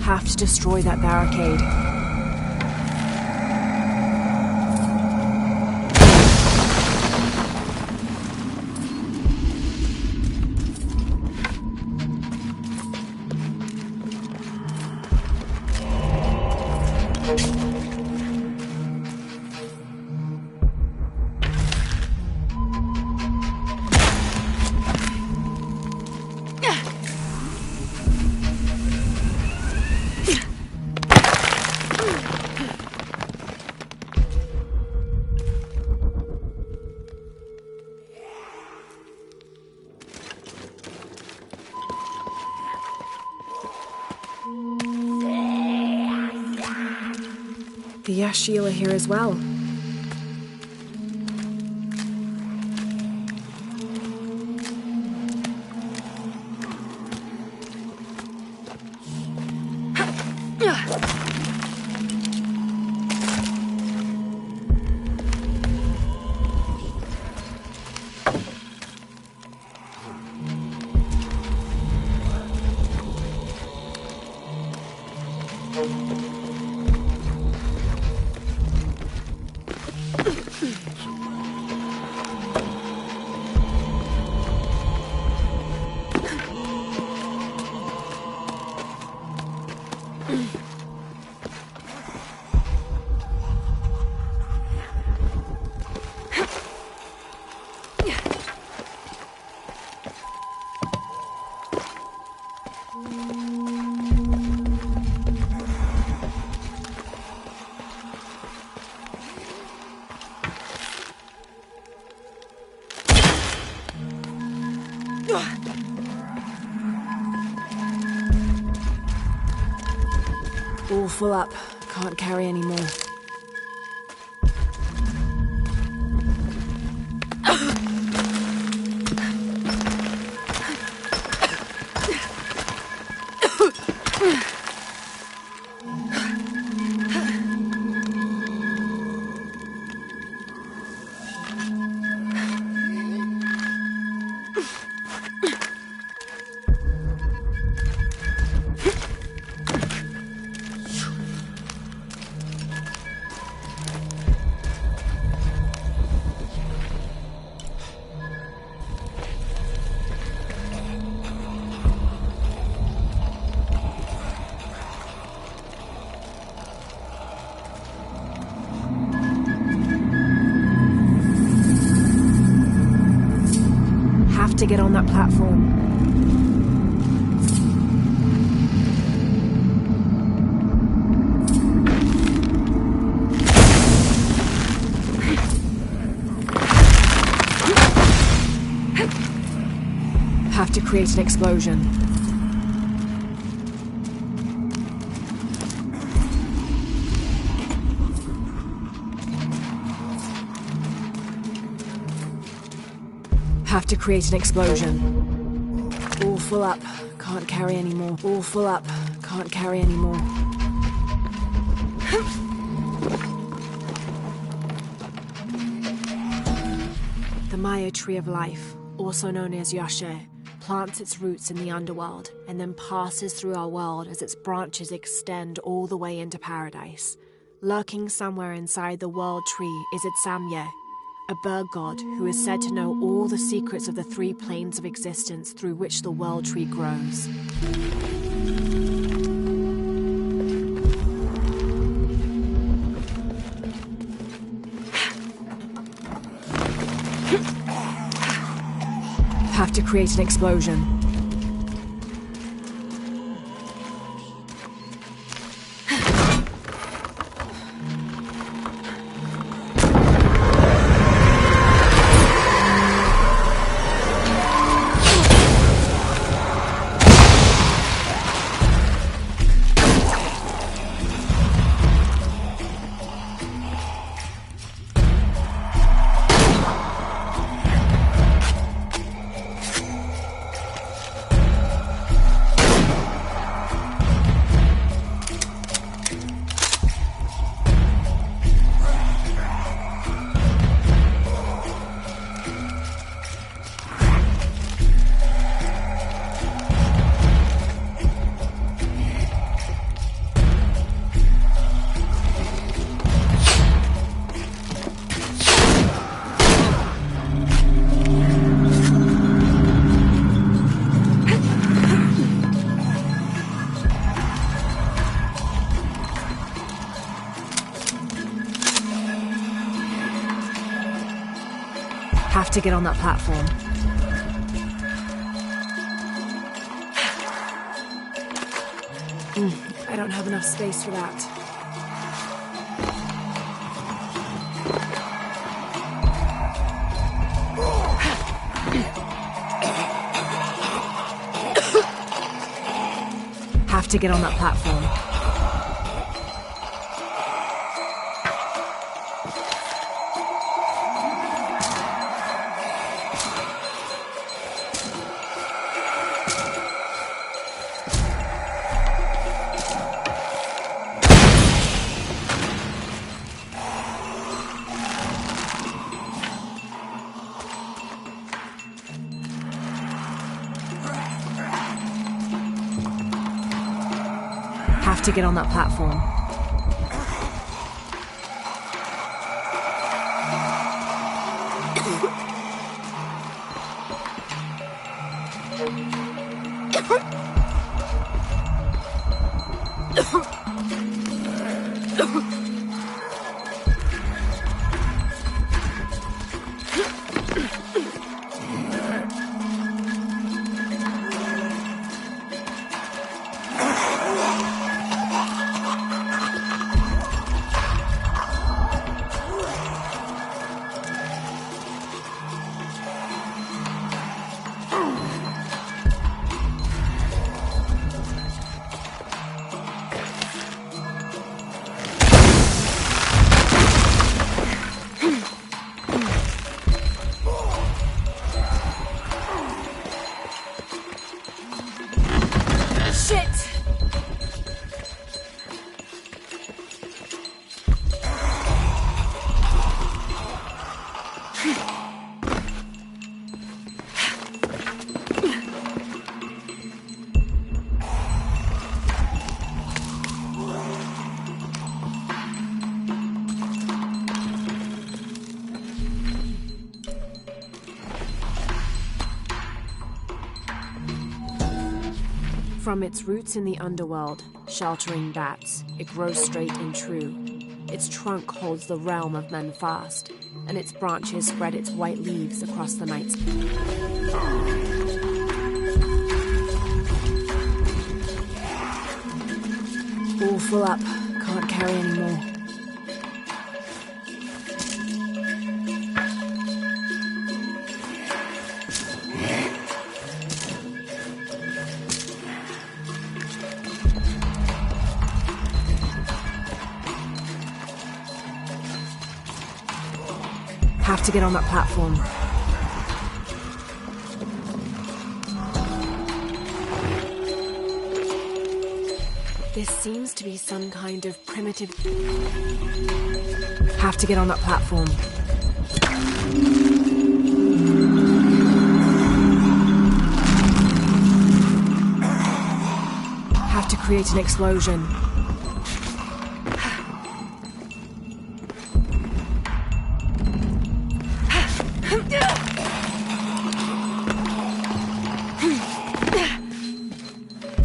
Have to destroy that barricade. The Yashil are here as well. All full up. Can't carry any more. to get on that platform. Have to create an explosion. Have to create an explosion. All full up. Can't carry anymore. All full up. Can't carry anymore. The Maya Tree of Life, also known as Yashe, plants its roots in the underworld and then passes through our world as its branches extend all the way into paradise. Lurking somewhere inside the world tree is its Samye, a bird god who is said to know all the secrets of the 3 planes of existence through which the world tree grows. Have to create an explosion. Have to get on that platform. I don't have enough space for that. Have to get on that platform. Have to get on that platform. From its roots in the underworld, sheltering bats, it grows straight and true. Its trunk holds the realm of men fast, and its branches spread its white leaves across the night. All full up. Can't carry any more. Have to get on that platform. This seems to be some kind of primitive... Have to get on that platform. Have to create an explosion.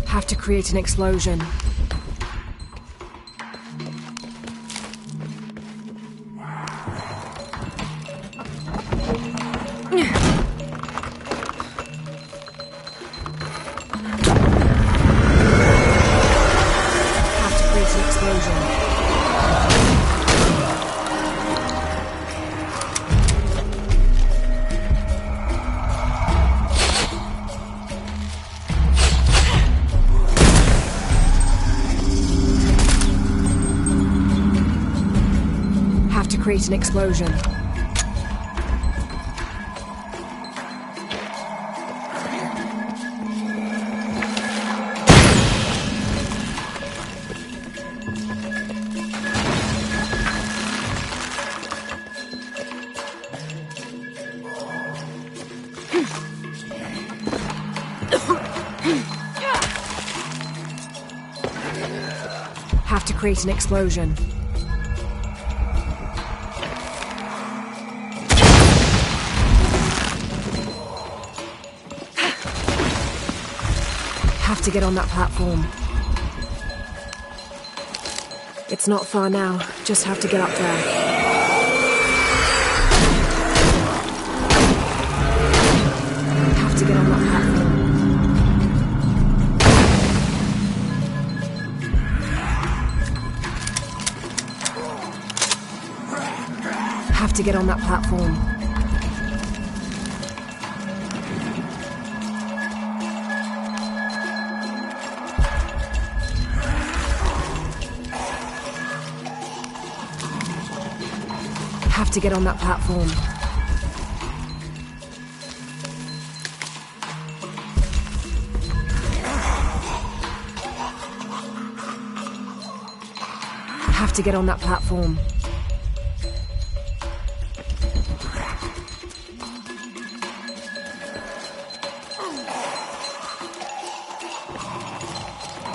Have to create an explosion. Create an explosion. Have to create an explosion. To get on that platform. It's not far now, just have to get up there. Have to get on that platform. Have to get on that platform. Have to get on that platform. Have to get on that platform.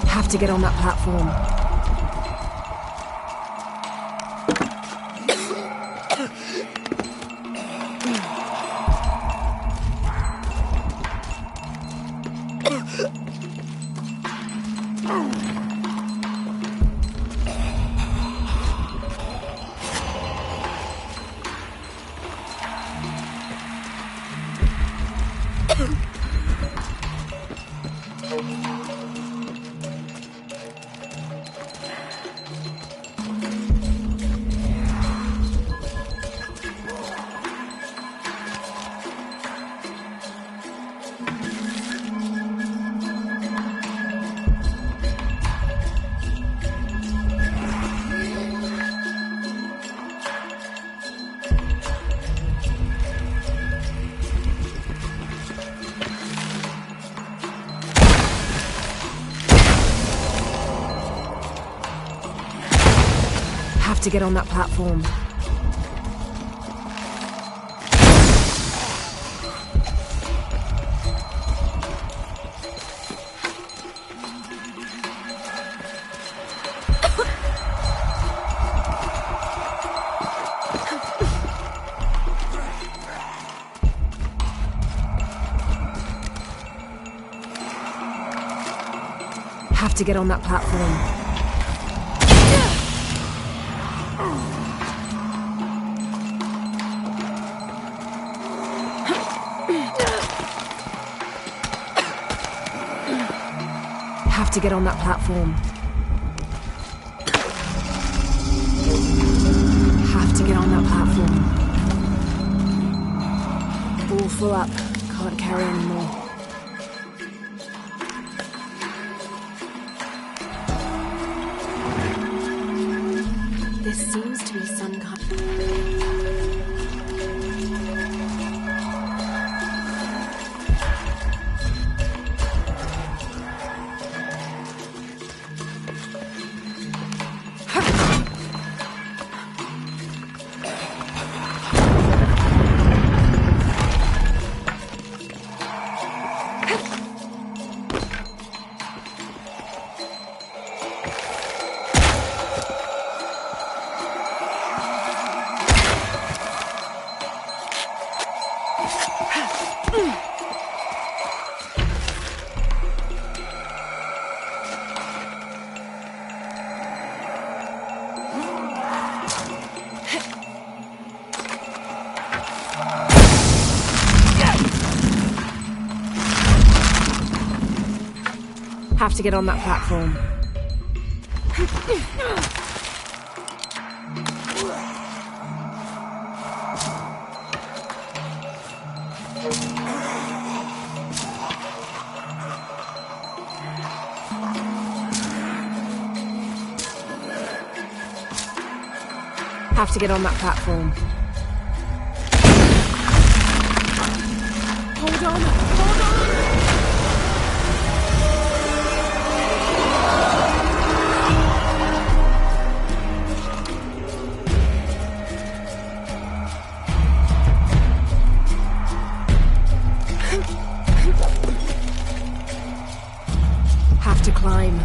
Have to get on that platform. Have to get on that platform. Have to get on that platform. Have to get on that platform. Have to get on that platform. All full up. Can't carry anymore. This seems to be some kind. Have to get on that platform. Have to get on that platform. Hold on! Hold on! Have to climb.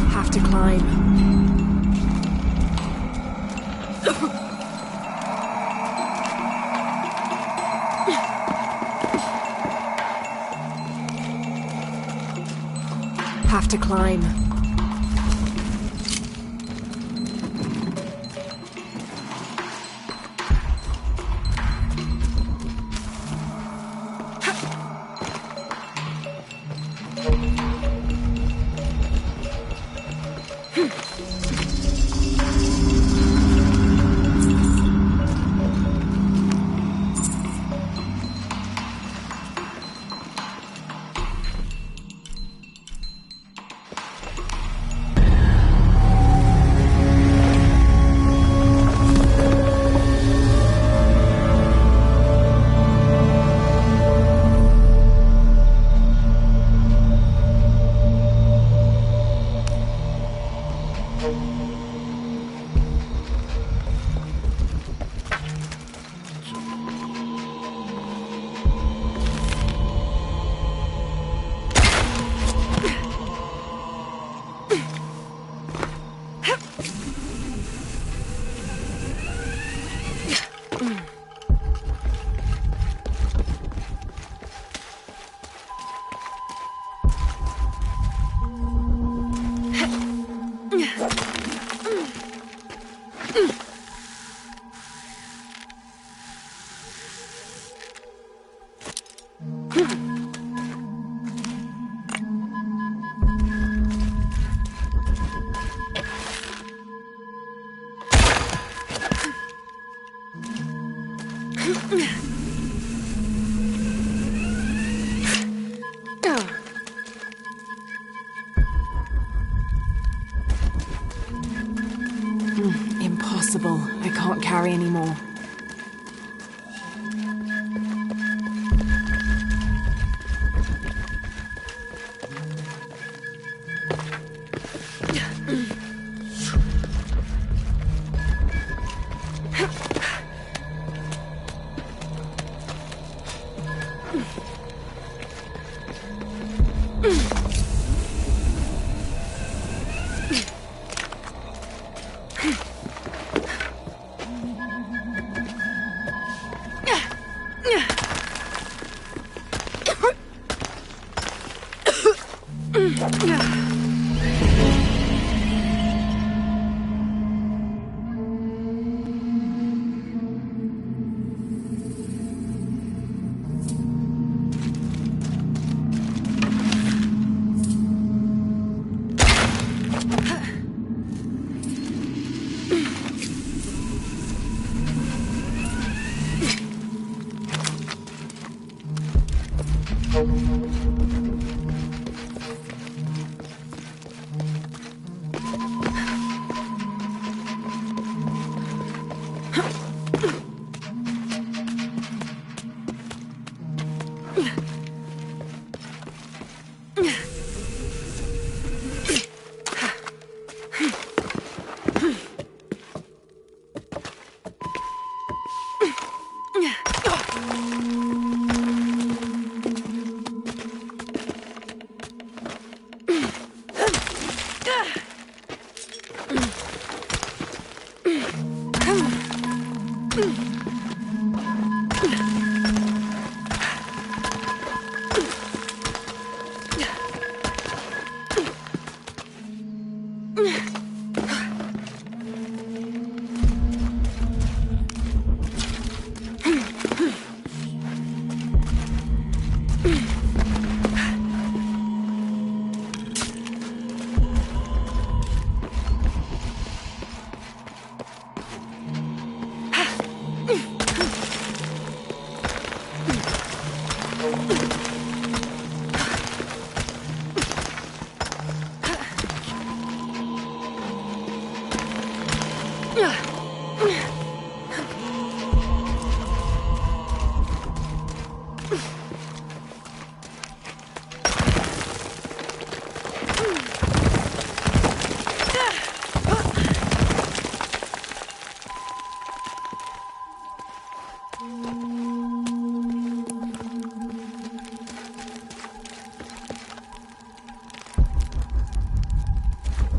Have to climb. Have to climb. Impossible. I can't carry anymore.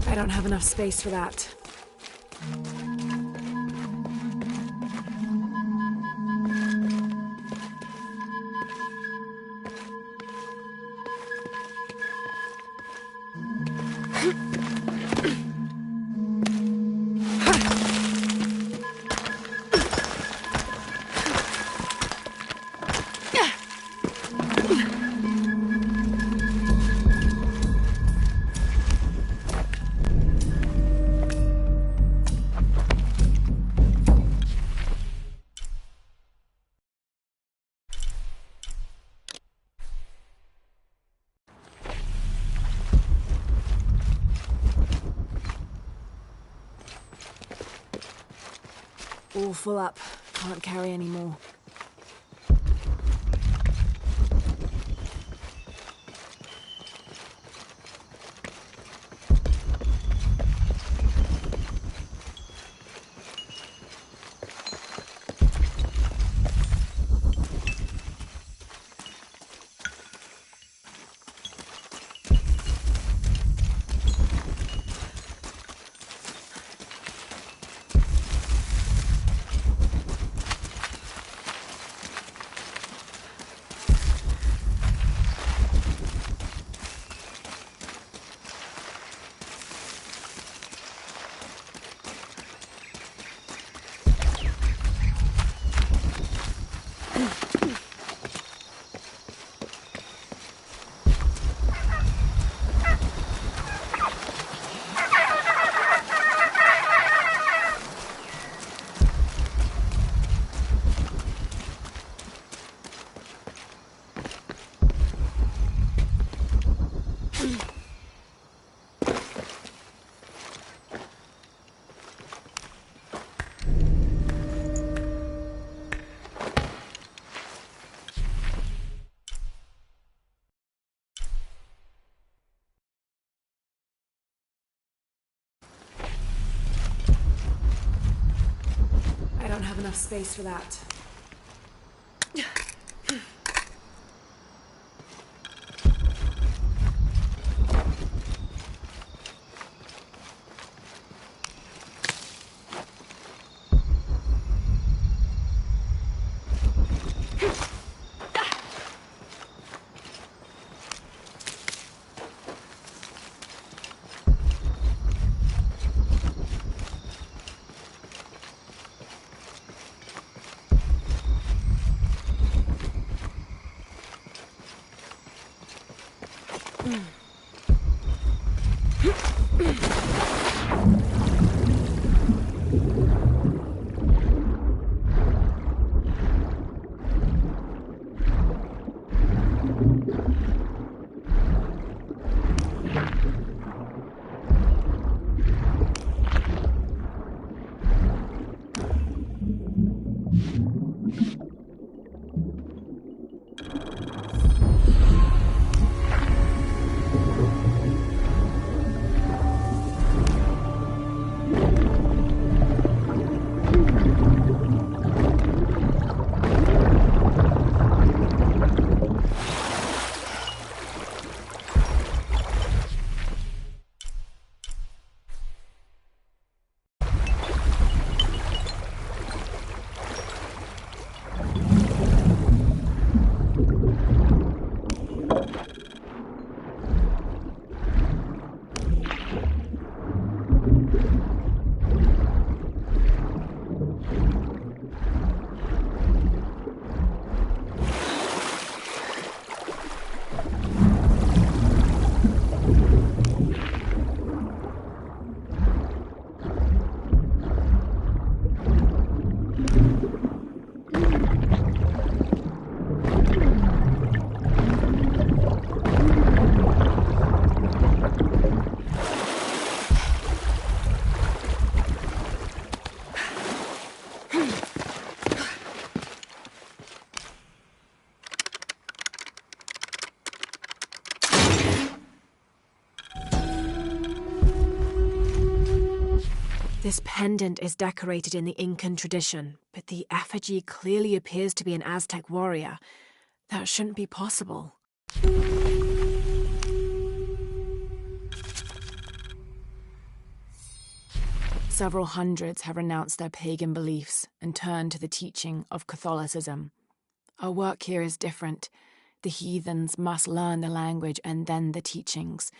I don't have enough space for that. All full up. Can't carry any more. I don't have enough space for that. This pendant is decorated in the Incan tradition, but the effigy clearly appears to be an Aztec warrior. That shouldn't be possible. Several hundreds have renounced their pagan beliefs and turned to the teaching of Catholicism. Our work here is different. The heathens must learn the language and then the teachings.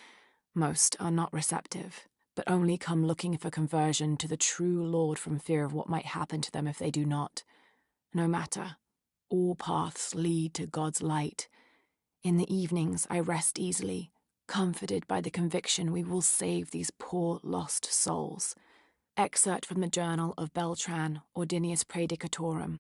Most are not receptive, but only come looking for conversion to the true Lord from fear of what might happen to them if they do not. No matter, all paths lead to God's light. In the evenings I rest easily, comforted by the conviction we will save these poor lost souls. Excerpt from the journal of Beltran, Ordinius Praedicatorum.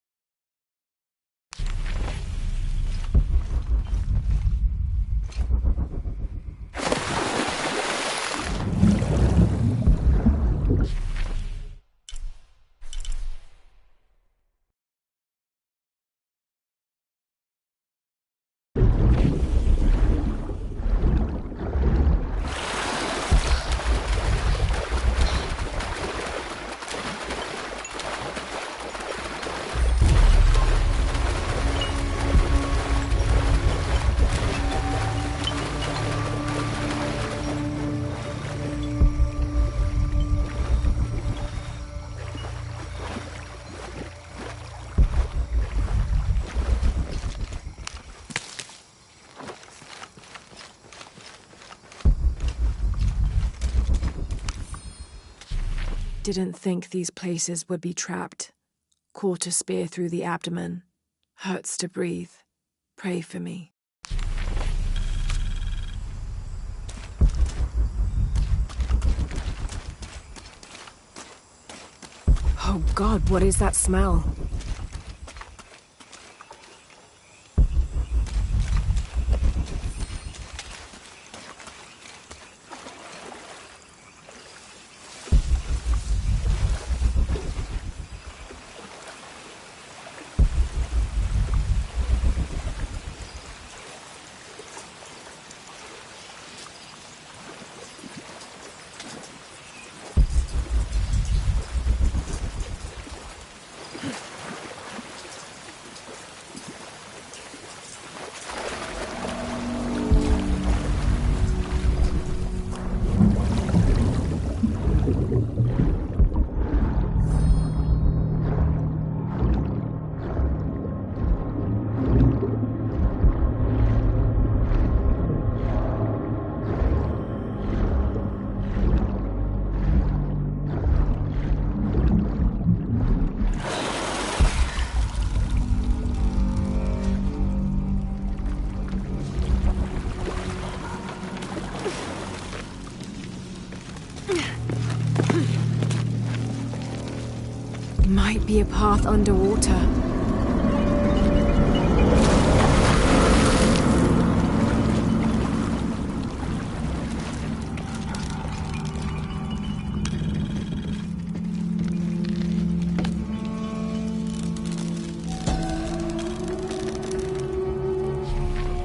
Didn't think these places would be trapped. Caught a spear through the abdomen. Hurts to breathe. Pray for me. Oh God, what is that smell? be a path underwater.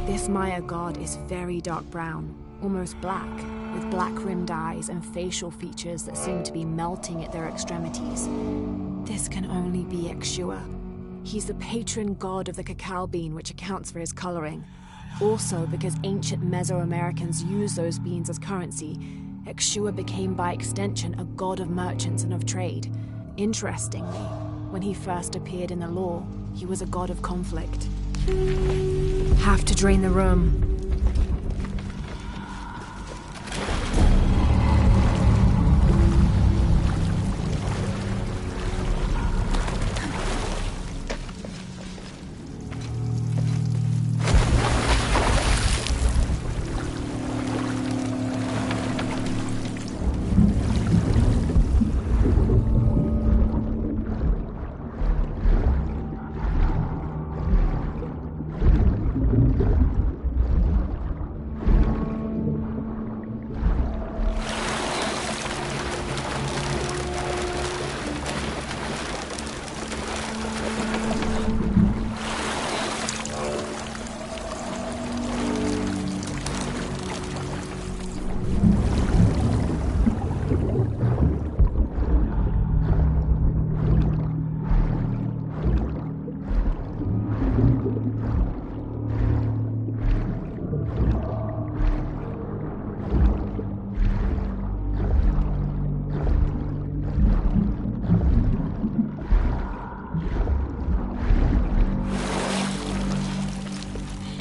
This Maya god is very dark brown, almost black, with black-rimmed eyes and facial features that seem to be melting at their extremities. This can only be Exua. He's the patron god of the cacao bean, which accounts for his coloring. Also, because ancient Mesoamericans used those beans as currency, Exua became by extension a god of merchants and of trade. Interestingly, when he first appeared in the lore, he was a god of conflict. Have to drain the room.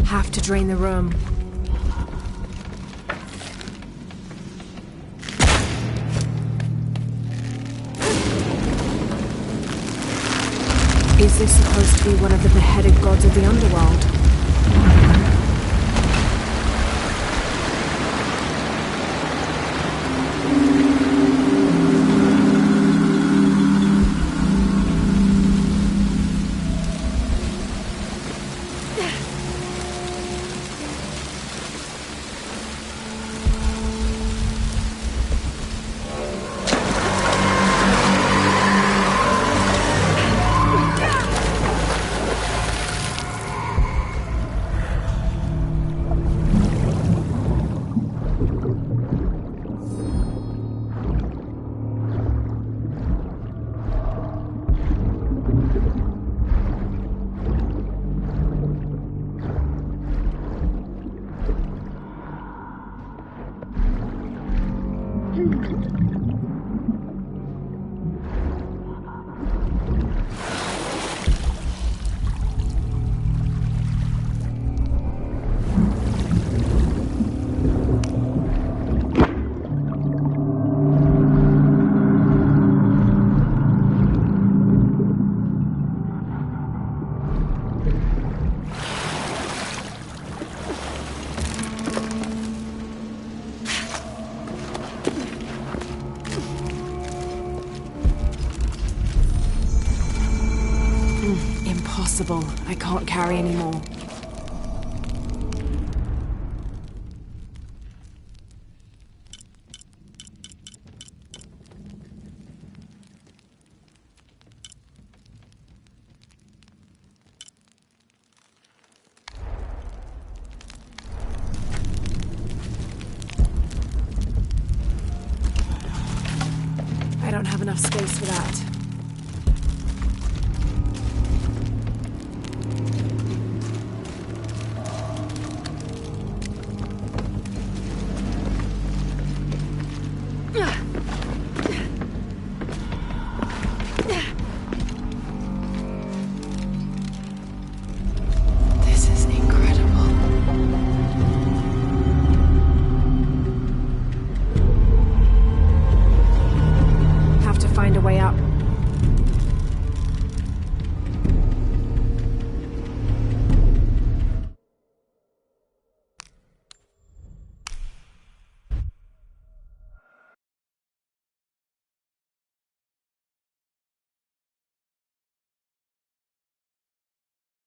Have to drain the room. Is this supposed to be one of the beheaded gods of the underworld? Impossible. I can't carry anymore. I don't have enough space for that.